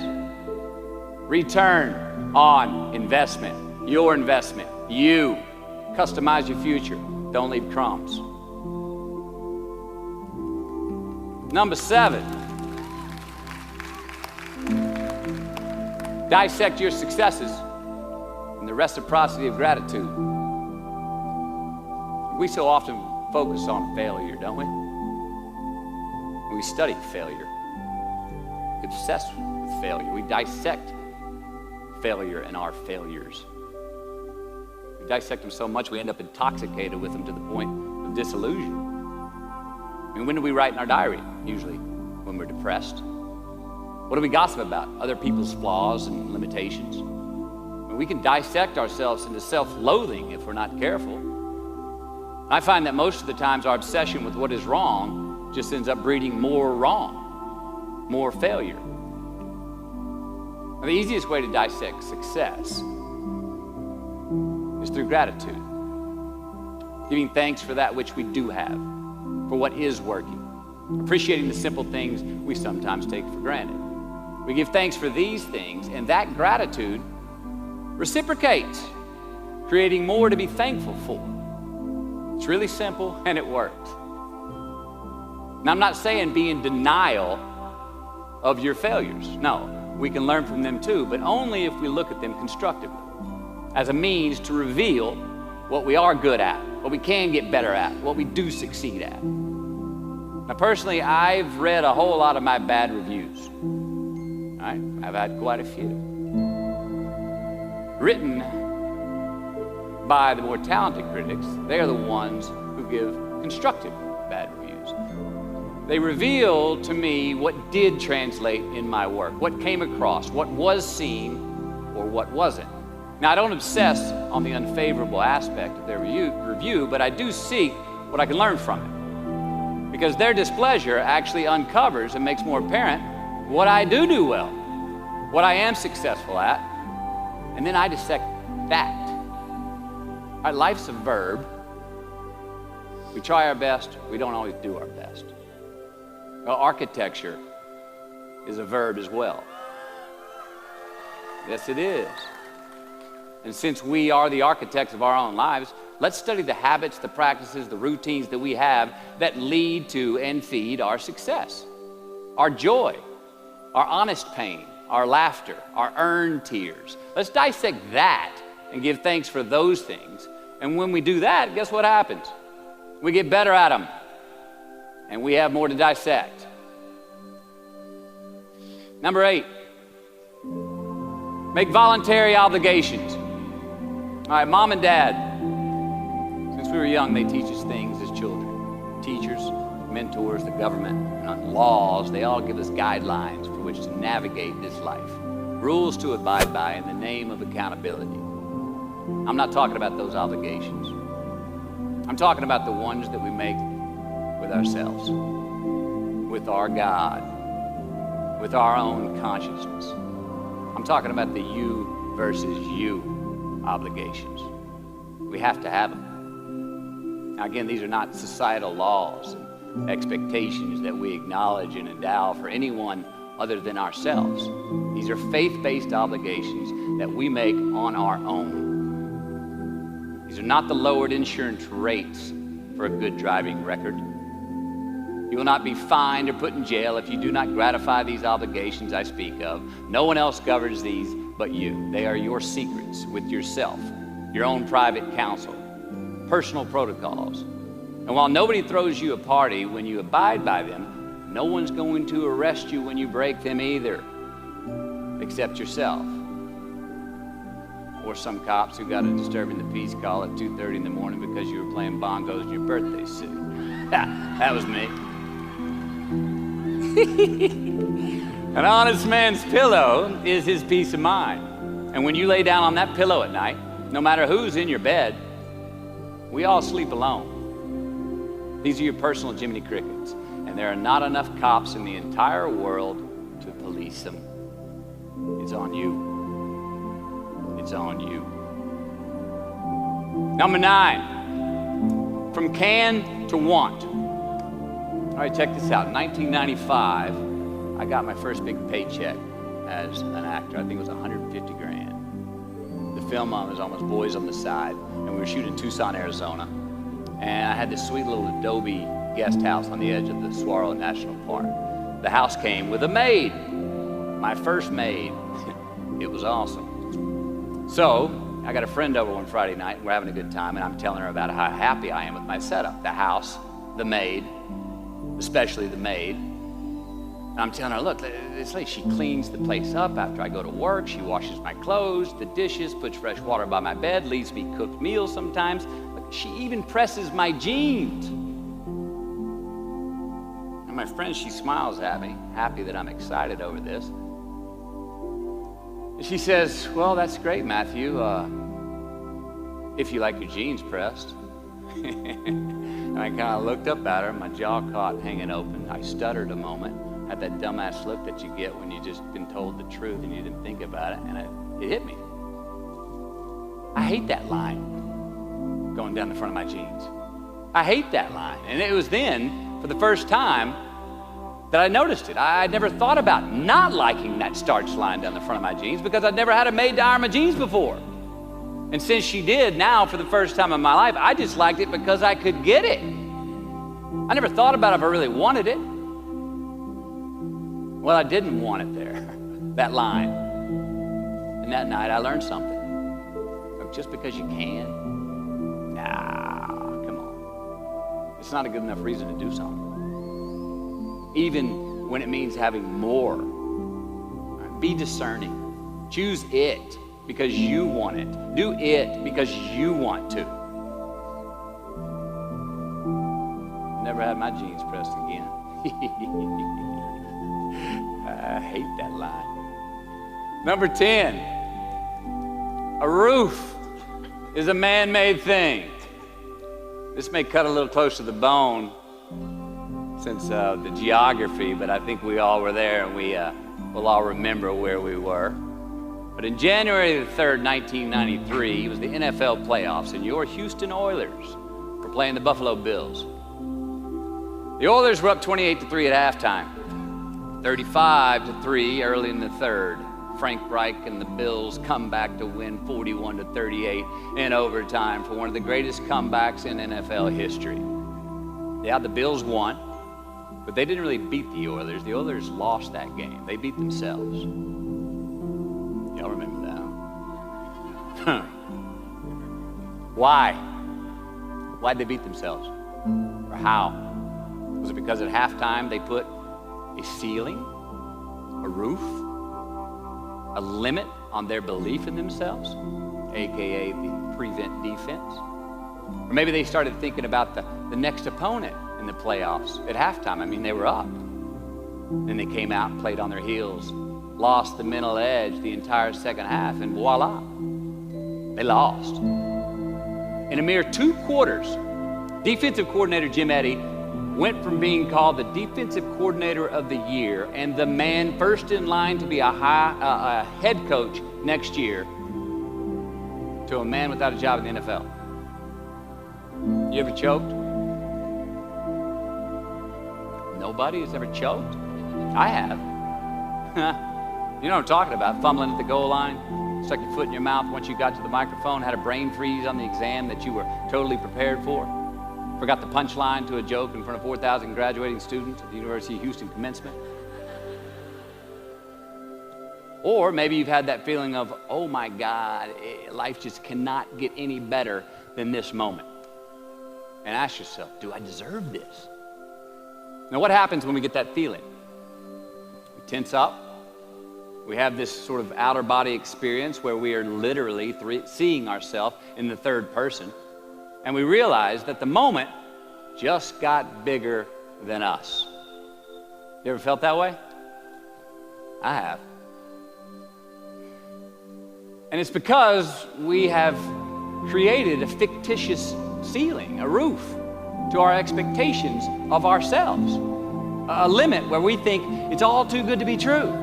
Return on investment. Your investment. You. Customize your future. Don't leave crumbs. Number 7. Dissect your successes and the reciprocity of gratitude. We so often focus on failure, don't we? We study failure. Obsessed with failure. We dissect failure and our failures. We dissect them so much we end up intoxicated with them to the point of disillusion. I mean, when do we write in our diary? Usually when we're depressed. What do we gossip about? Other people's flaws and limitations. I mean, we can dissect ourselves into self-loathing if we're not careful. I find that most of the times our obsession with what is wrong just ends up breeding more wrong, more failure. Now, the easiest way to dissect success is through gratitude. Giving thanks for that which we do have, for what is working. Appreciating the simple things we sometimes take for granted. We give thanks for these things, and that gratitude reciprocates, creating more to be thankful for. It's really simple and it works. Now, I'm not saying be in denial of your failures. No, we can learn from them too, but only if we look at them constructively as a means to reveal what we are good at, what we can get better at, what we do succeed at. Now, personally, I've read a whole lot of my bad reviews. All right? I've had quite a few. Written by the more talented critics, they are the ones who give constructive bad reviews. They reveal to me what did translate in my work, what came across, what was seen or what wasn't. Now, I don't obsess on the unfavorable aspect of their review, but I do seek what I can learn from it. Because their displeasure actually uncovers and makes more apparent what I do well, what I am successful at, and then I dissect that. All right, life's a verb. We try our best, we don't always do our best. Well, architecture is a verb as well. Yes, it is. And since we are the architects of our own lives, let's study the habits, the practices, the routines that we have that lead to and feed our success, our joy, our honest pain, our laughter, our earned tears. Let's dissect that and give thanks for those things. And when we do that, guess what happens? We get better at them. And we have more to dissect. Number 8, make voluntary obligations. All right, mom and dad, since we were young, they teach us things as children. Teachers, mentors, the government, and laws, they all give us guidelines for which to navigate this life. Rules to abide by in the name of accountability. I'm not talking about those obligations. I'm talking about the ones that we make with ourselves, with our God, with our own consciousness. I'm talking about the you versus you obligations. We have to have them. Now, again, these are not societal laws and expectations that we acknowledge and endow for anyone other than ourselves. These are faith-based obligations that we make on our own. These are not the lowered insurance rates for a good driving record. You will not be fined or put in jail if you do not gratify these obligations I speak of. No one else governs these but you. They are your secrets with yourself, your own private counsel, personal protocols. And while nobody throws you a party when you abide by them, no one's going to arrest you when you break them either, except yourself. Or some cops who got a disturbing the peace call at 2:30 in the morning because you were playing bongos in your birthday suit. That was me. An honest man's pillow is his peace of mind. And when you lay down on that pillow at night, no matter who's in your bed, we all sleep alone. These are your personal Jiminy Crickets, and there are not enough cops in the entire world to police them. It's on you. It's on you. Number 9, from can to want. All right, check this out. In 1995, I got my first big paycheck as an actor. I think it was 150 grand. The film was almost Boys on the Side, and we were shooting in Tucson, Arizona. And I had this sweet little adobe guest house on the edge of the Saguaro National Park. The house came with a maid, my first maid. It was awesome. So I got a friend over one Friday night, and we're having a good time, and I'm telling her about how happy I am with my setup. The house, the maid, especially the maid. And I'm telling her, look, this lady, she cleans the place up after I go to work. She washes my clothes, the dishes, puts fresh water by my bed, leaves me cooked meals sometimes. She even presses my jeans. And my friend, she smiles at me, happy that I'm excited over this. And she says, well, that's great, Matthew, if you like your jeans pressed. And I kind of looked up at her, my jaw caught hanging open. I stuttered a moment, had that dumbass look that you get when you just been told the truth and you didn't think about it, and it hit me. I hate that line going down the front of my jeans. I hate that line. And it was then, for the first time, that I noticed it. I'd never thought about not liking that starch line down the front of my jeans because I'd never had a maid to iron my jeans before. And since she did, now for the first time in my life, I just liked it because I could get it. I never thought about if I really wanted it. Well, I didn't want it there, that line. And that night I learned something. Just because you can, nah, come on. It's not a good enough reason to do something. Even when it means having more. Right? Be discerning. Choose it because you want it. Do it because you want to. Never had my jeans pressed again. I hate that line. Number 10, a roof is a man-made thing. This may cut a little close to the bone since the geography, but I think we all were there and we'll all remember where we were. But in January the 3rd, 1993, it was the NFL playoffs, and your Houston Oilers were playing the Buffalo Bills. The Oilers were up 28-3 at halftime, 35-3 early in the third. Frank Reich and the Bills come back to win 41-38 in overtime for one of the greatest comebacks in NFL history. Yeah, the Bills won, but they didn't really beat the Oilers. The Oilers lost that game. They beat themselves. Y'all remember that? Why? Why'd they beat themselves? Or how? Was it because at halftime they put a ceiling, a roof, a limit on their belief in themselves, aka the prevent defense? Or maybe they started thinking about the next opponent in the playoffs at halftime. I mean, they were up. Then they came out and played on their heels, lost the mental edge the entire second half, and voila, they lost. In a mere 2 quarters, defensive coordinator Jim Eddy went from being called the defensive coordinator of the year and the man first in line to be a head coach next year to a man without a job in the NFL. You ever choked? Nobody has ever choked? I have. You know what I'm talking about, fumbling at the goal line, stuck your foot in your mouth once you got to the microphone, had a brain freeze on the exam that you were totally prepared for. Forgot the punchline to a joke in front of 4,000 graduating students at the University of Houston commencement. Or maybe you've had that feeling of, oh my God, life just cannot get any better than this moment. And ask yourself, do I deserve this? Now what happens when we get that feeling? We tense up. We have this sort of outer body experience where we are literally seeing ourselves in the third person. And we realize that the moment just got bigger than us. You ever felt that way? I have. And it's because we have created a fictitious ceiling, a roof, to our expectations of ourselves. A limit where we think it's all too good to be true.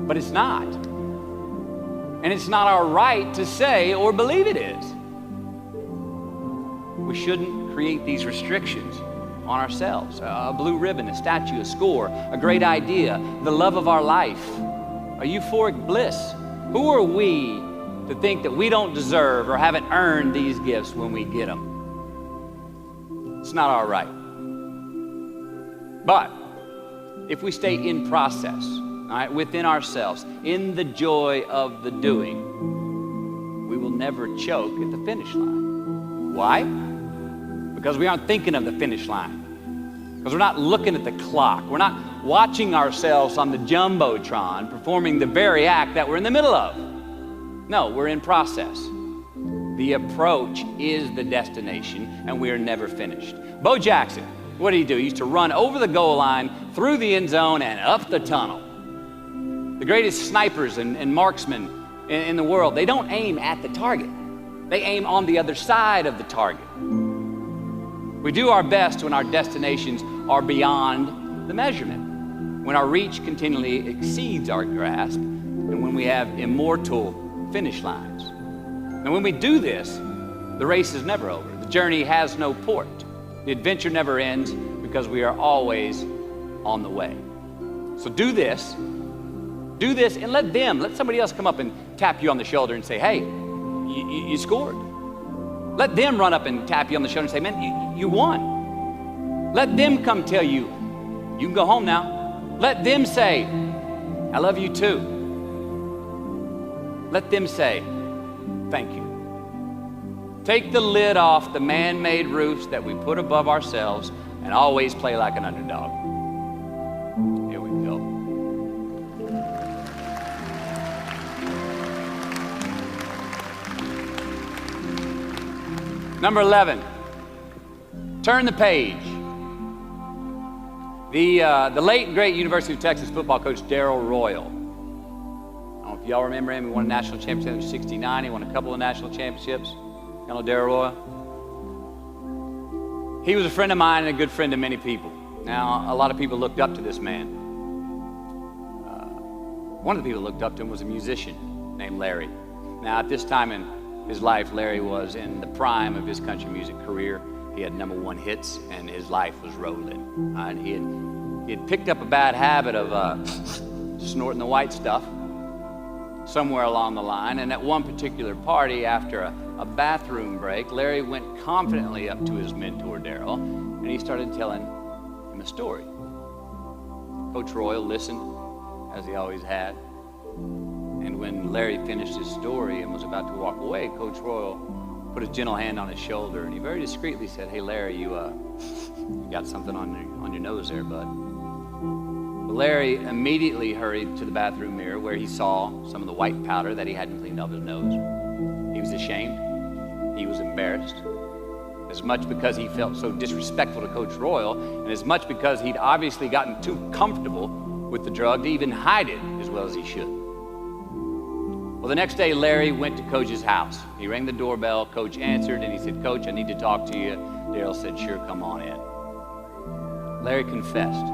But it's not. And it's not our right to say or believe it is. We shouldn't create these restrictions on ourselves. A blue ribbon, a statue, a score, a great idea, the love of our life, a euphoric bliss. Who are we to think that we don't deserve or haven't earned these gifts when we get them? It's not our right. But if we stay in process, all right, within ourselves, in the joy of the doing, we will never choke at the finish line. Why? Because we aren't thinking of the finish line. Because we're not looking at the clock. We're not watching ourselves on the Jumbotron performing the very act that we're in the middle of. No, we're in process. The approach is the destination, and we are never finished. Bo Jackson, what did he do? He used to run over the goal line, through the end zone, and up the tunnel. The greatest snipers and marksmen in the world, they don't aim at the target. They aim on the other side of the target. We do our best when our destinations are beyond the measurement, when our reach continually exceeds our grasp, and when we have immortal finish lines. And when we do this, the race is never over. The journey has no port. The adventure never ends because we are always on the way. So do this, and let somebody else come up and tap you on the shoulder and say, hey, you scored. Let them run up and tap you on the shoulder and say, man, you won. Let them come tell you, you can go home now. Let them say, I love you too. Let them say, thank you. Take the lid off the man-made roofs that we put above ourselves and always play like an underdog. Here we go. Number 11, turn the page. The late and great University of Texas football coach Darrell Royal. I don't know if y'all remember him. He won a national championship in '69. He won a couple of national championships. You know Darrell Royal? He was a friend of mine and a good friend to many people. Now, a lot of people looked up to this man. One of the people who looked up to him was a musician named Larry. Now, at this time in his life, Larry was in the prime of his country music career. He had #1 hits, and his life was rolling. And he had picked up a bad habit of snorting the white stuff somewhere along the line. And at one particular party, after a bathroom break, Larry went confidently up to his mentor, Darrell, and he started telling him a story. Coach Royal listened, as he always had. And when Larry finished his story and was about to walk away, Coach Royal put his gentle hand on his shoulder, and he very discreetly said, hey, Larry, you got something on your nose there, bud. Well, Larry immediately hurried to the bathroom mirror where he saw some of the white powder that he hadn't cleaned off his nose. He was ashamed. He was embarrassed. As much because he felt so disrespectful to Coach Royal, and as much because he'd obviously gotten too comfortable with the drug to even hide it as well as he should. Well, the next day, Larry went to Coach's house. He rang the doorbell. Coach answered, and he said, Coach, I need to talk to you. Darrell said, sure, come on in. Larry confessed.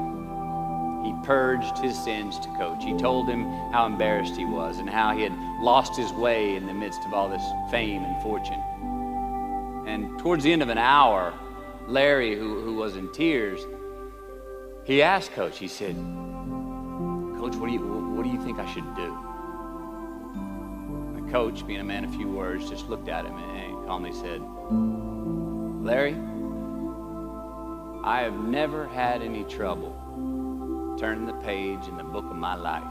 He purged his sins to Coach. He told him how embarrassed he was and how he had lost his way in the midst of all this fame and fortune. And towards the end of an hour, Larry, who was in tears, he asked Coach, he said, Coach, what do you think I should do? Coach, being a man of few words, just looked at him and calmly said, Larry, I have never had any trouble turning the page in the book of my life.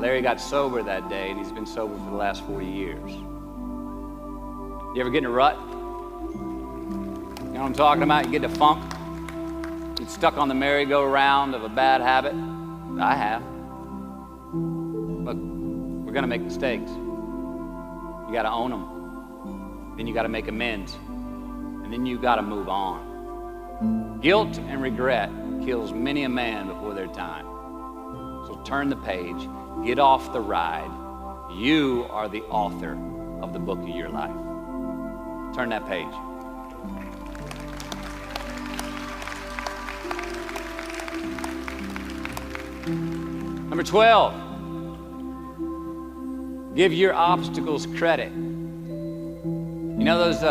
Larry got sober that day, and he's been sober for the last 40 years. You ever get in a rut? You know what I'm talking about? You get in a funk? You get stuck on the merry-go-round of a bad habit? I have. Look, we're gonna make mistakes. You gotta own them. Then you gotta make amends. And then you gotta move on. Guilt and regret kills many a man before their time. So turn the page, get off the ride. You are the author of the book of your life. Turn that page. Number 12. Give your obstacles credit. You know those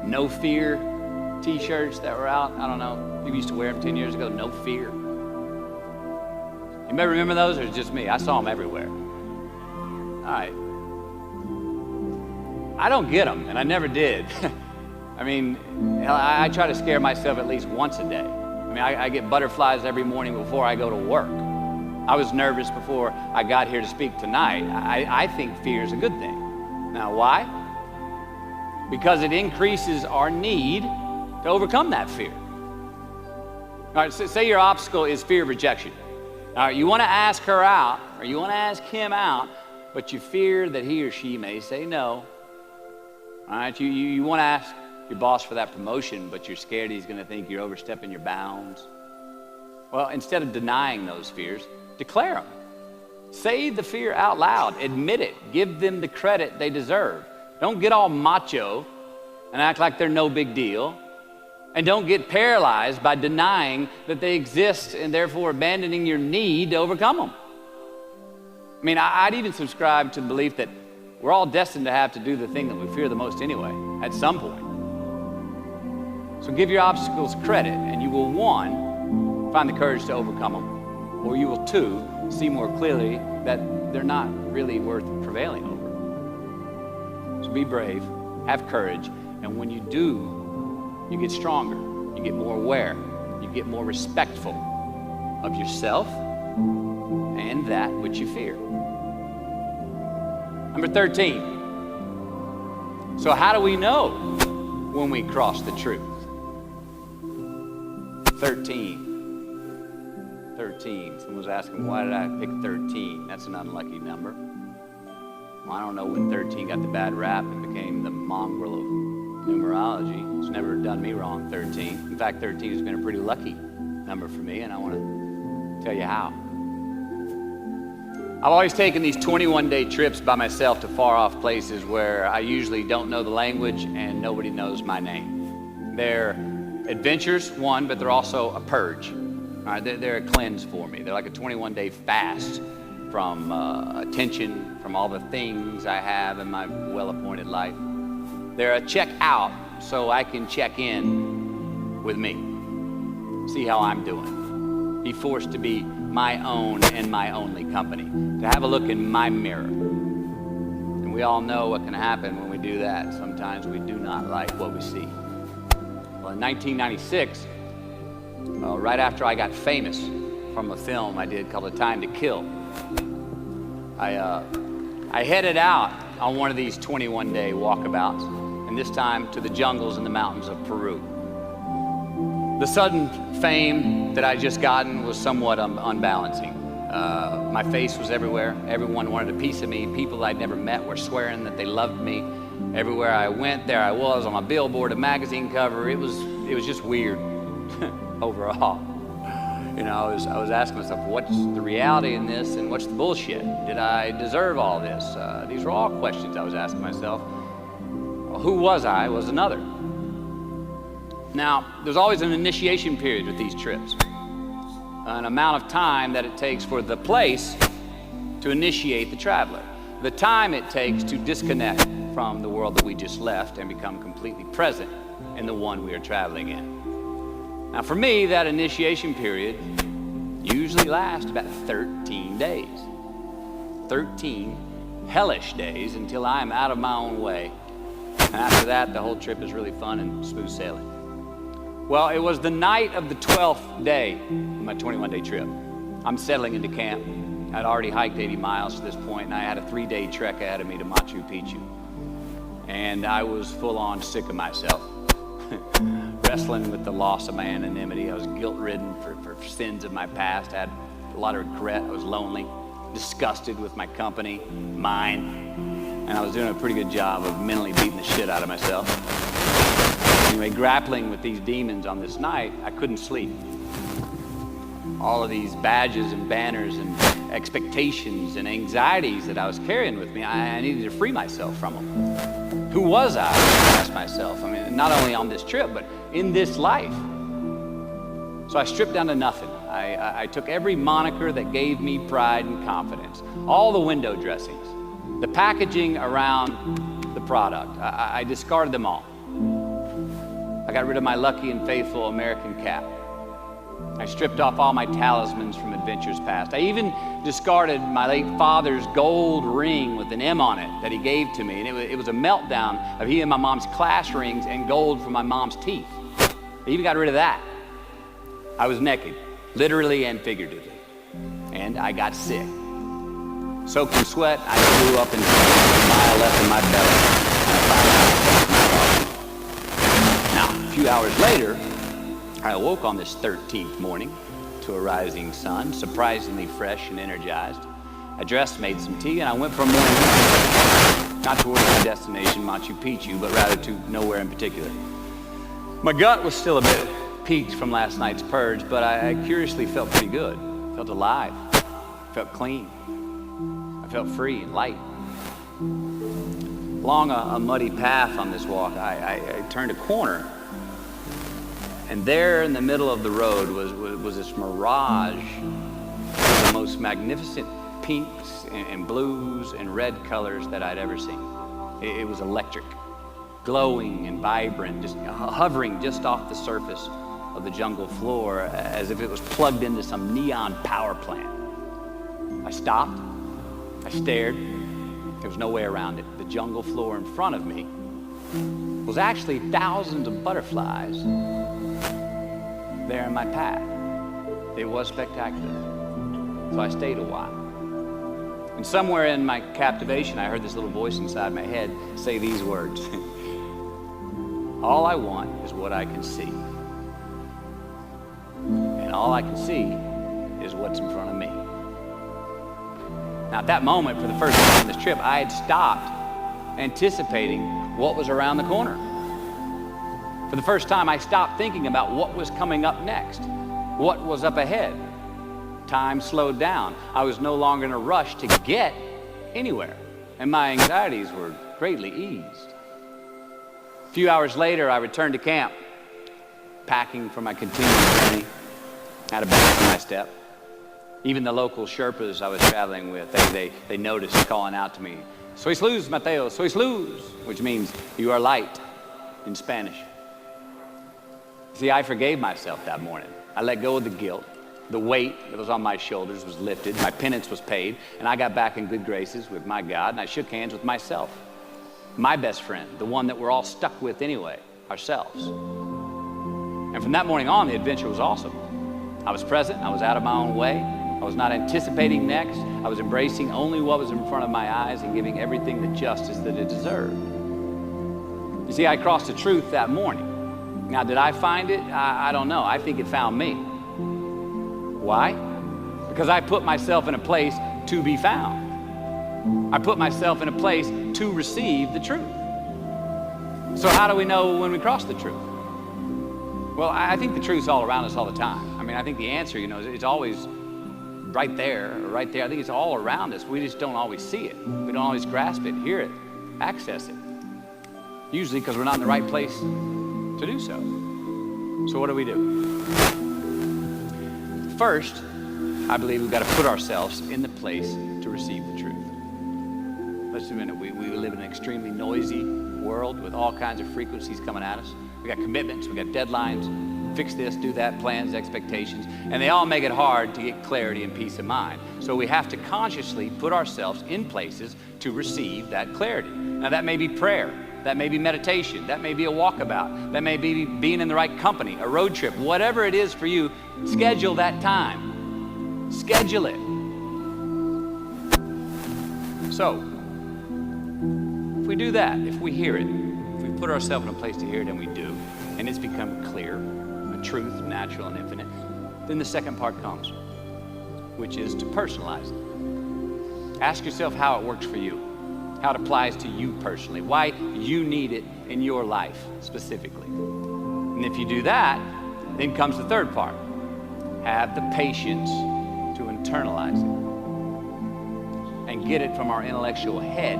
no fear t-shirts that were out? I don't know. People used to wear them 10 years ago. No fear. Anybody remember those, or is it just me? I saw them everywhere. All right. I don't get them, and I never did. I mean, I try to scare myself at least once a day. I mean, I get butterflies every morning before I go to work. I was nervous before I got here to speak tonight. I think fear is a good thing. Now, why? Because it increases our need to overcome that fear. All right, so say your obstacle is fear of rejection. All right, you want to ask her out, or you want to ask him out, but you fear that he or she may say no. All right, you want to ask your boss for that promotion, but you're scared he's going to think you're overstepping your bounds. Well, instead of denying those fears, declare them. Say the fear out loud. Admit it. Give them the credit they deserve. Don't get all macho and act like they're no big deal. And don't get paralyzed by denying that they exist and therefore abandoning your need to overcome them. I mean, I'd even subscribe to the belief that we're all destined to have to do the thing that we fear the most anyway, at some point. So give your obstacles credit, and you will, 1, find the courage to overcome them, or you will, 2, see more clearly that they're not really worth preventing. prevailing over. So be brave, have courage, and when you do, you get stronger, you get more aware, you get more respectful of yourself and that which you fear. Number 13. So how do we know when we cross the truth? 13. Someone was asking, why did I pick 13? That's an unlucky number. Well, I don't know when 13 got the bad rap and became the mongrel of numerology. It's never done me wrong, 13. In fact, 13 has been a pretty lucky number for me, and I want to tell you how. I've always taken these 21-day trips by myself to far-off places where I usually don't know the language and nobody knows my name. They're adventures, one, but they're also a purge. All right, they're a cleanse for me. They're like a 21-day fast from attention, from all the things I have in my well-appointed life. They're a check out so I can check in with me, see how I'm doing, be forced to be my own and my only company, to have a look in my mirror. And we all know what can happen when we do that. Sometimes we do not like what we see. Well, in 1996, right after I got famous from a film I did called A Time to Kill, I headed out on one of these 21-day walkabouts, and this time to the jungles and the mountains of Peru. The sudden fame that I just gotten was somewhat unbalancing. My face was everywhere. Everyone wanted a piece of me. People I'd never met were swearing that they loved me. Everywhere I went, there I was on a billboard, a magazine cover. It was just weird overall. You know, I was asking myself, what's the reality in this and what's the bullshit? Did I deserve all this? These were all questions I was asking myself. Well, who was I was another. Now, there's always an initiation period with these trips, an amount of time that it takes for the place to initiate the traveler, the time it takes to disconnect from the world that we just left and become completely present in the one we are traveling in. Now, for me, that initiation period usually lasts about 13 days. 13 hellish days until I am out of my own way. And after that, the whole trip is really fun and smooth sailing. Well, it was the night of the 12th day of my 21-day trip. I'm settling into camp. I'd already hiked 80 miles to this point, and I had a 3-day trek ahead of me to Machu Picchu. And I was full on sick of myself. Wrestling with the loss of my anonymity. I was guilt-ridden for sins of my past. I had a lot of regret. I was lonely, disgusted with my company, mine. And I was doing a pretty good job of mentally beating the shit out of myself. Anyway, grappling with these demons on this night, I couldn't sleep. All of these badges and banners and expectations and anxieties that I was carrying with me, I needed to free myself from them. Who was I asked myself? I mean, not only on this trip, but in this life. So I stripped down to nothing. I took every moniker that gave me pride and confidence, all the window dressings, the packaging around the product. I discarded them all. I got rid of my lucky and faithful American cap. I stripped off all my talismans from adventures past. I even discarded my late father's gold ring with an M on it that he gave to me. And it was a meltdown of he and my mom's class rings and gold from my mom's teeth. I even got rid of that. I was naked, literally and figuratively. And I got sick. Soaked in sweat, I flew up and a mile left in my belly. And I found out. Now, a few hours later, I awoke on this 13th morning to a rising sun, surprisingly fresh and energized. I dressed, made some tea, and I went for a morning walk. Not towards my destination, Machu Picchu, but rather to nowhere in particular. My gut was still a bit peaked from last night's purge, but I curiously felt pretty good. Felt alive, felt clean. I felt free and light. Along a muddy path on this walk, I turned a corner. And there in the middle of the road was this mirage of the most magnificent pinks and blues and red colors that I'd ever seen. It was electric, glowing and vibrant, just hovering just off the surface of the jungle floor as if it was plugged into some neon power plant. I stopped, I stared, There was no way around it. The jungle floor in front of me was actually thousands of butterflies there in my path. It was spectacular. So I stayed a while. And somewhere in my captivation, I heard this little voice inside my head say these words. All I want is what I can see. And all I can see is what's in front of me. Now at that moment, for the first time on this trip, I had stopped anticipating what was around the corner. For the first time, I stopped thinking about what was coming up next, what was up ahead. Time slowed down. I was no longer in a rush to get anywhere, and my anxieties were greatly eased. A few hours later, I returned to camp, packing for my continuing journey. Had a bang in my step. Even the local Sherpas I was traveling with, they noticed calling out to me, "Sois luz, Mateo, sois luz," which means you are light in Spanish. See, I forgave myself that morning. I let go of the guilt. The weight that was on my shoulders was lifted. My penance was paid, and I got back in good graces with my God, and I shook hands with myself, my best friend, the one that we're all stuck with anyway, ourselves. And from that morning on, the adventure was awesome. I was present. I was out of my own way. I was not anticipating next. I was embracing only what was in front of my eyes and giving everything the justice that it deserved. You see, I crossed the truth that morning. Now, did I find it? I don't know. I think it found me. Why? Because I put myself in a place to be found. I put myself in a place to receive the truth. So how do we know when we cross the truth? Well, I think the truth's all around us all the time. I mean, I think the answer, it's always right there, right there. I think it's all around us. We just don't always see it. We don't always grasp it, hear it, access it. Usually because we're not in the right place to do so. So what do we do? First, I believe we've got to put ourselves in the place to receive the truth. Let's admit it. We live in an extremely noisy world with all kinds of frequencies coming at us. We got commitments, we got deadlines, fix this, do that, plans, expectations, and they all make it hard to get clarity and peace of mind. So we have to consciously put ourselves in places to receive that clarity. Now that may be prayer, that may be meditation, that may be a walkabout, that may be being in the right company, a road trip, whatever it is for you, schedule that time. Schedule it. So, if we do that, if we hear it, if we put ourselves in a place to hear it, and we do, and it's become clear, a truth, natural and infinite, then the second part comes, which is to personalize it. Ask yourself how it works for you, how it applies to you personally, why you need it in your life specifically. And if you do that, then comes the third part. Have the patience to internalize it and get it from our intellectual head,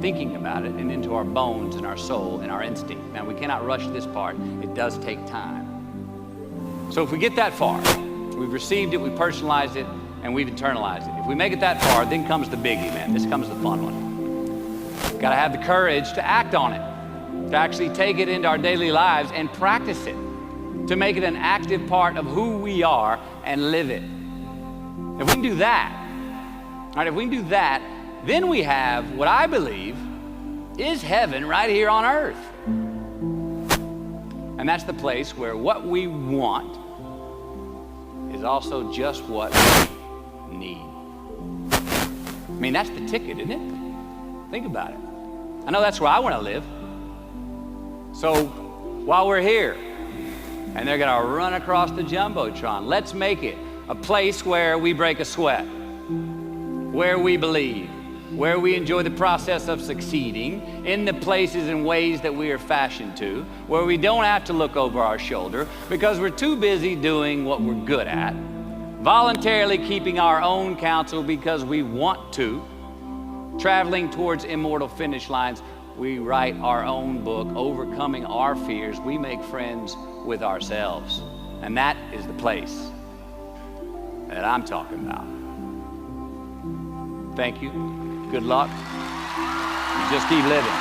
thinking about it, and into our bones and our soul and our instinct. Now, we cannot rush this part. It does take time. So if we get that far, we've received it, we personalized it, and we've internalized it. If we make it that far, then comes the biggie, man. This comes the fun one. Got to have the courage to act on it, to actually take it into our daily lives and practice it, to make it an active part of who we are and live it. If we can do that, all right, if we can do that, then we have what I believe is heaven right here on earth. And that's the place where what we want is also just what we need. I mean, that's the ticket, isn't it? Think about it. I know that's where I want to live. So while we're here, and they're going to run across the Jumbotron, let's make it a place where we break a sweat, where we believe, where we enjoy the process of succeeding in the places and ways that we are fashioned to, where we don't have to look over our shoulder because we're too busy doing what we're good at, voluntarily keeping our own counsel because we want to, traveling towards immortal finish lines. We write our own book, overcoming our fears. We make friends with ourselves. And that is the place that I'm talking about. Thank you. Good luck. Just keep living.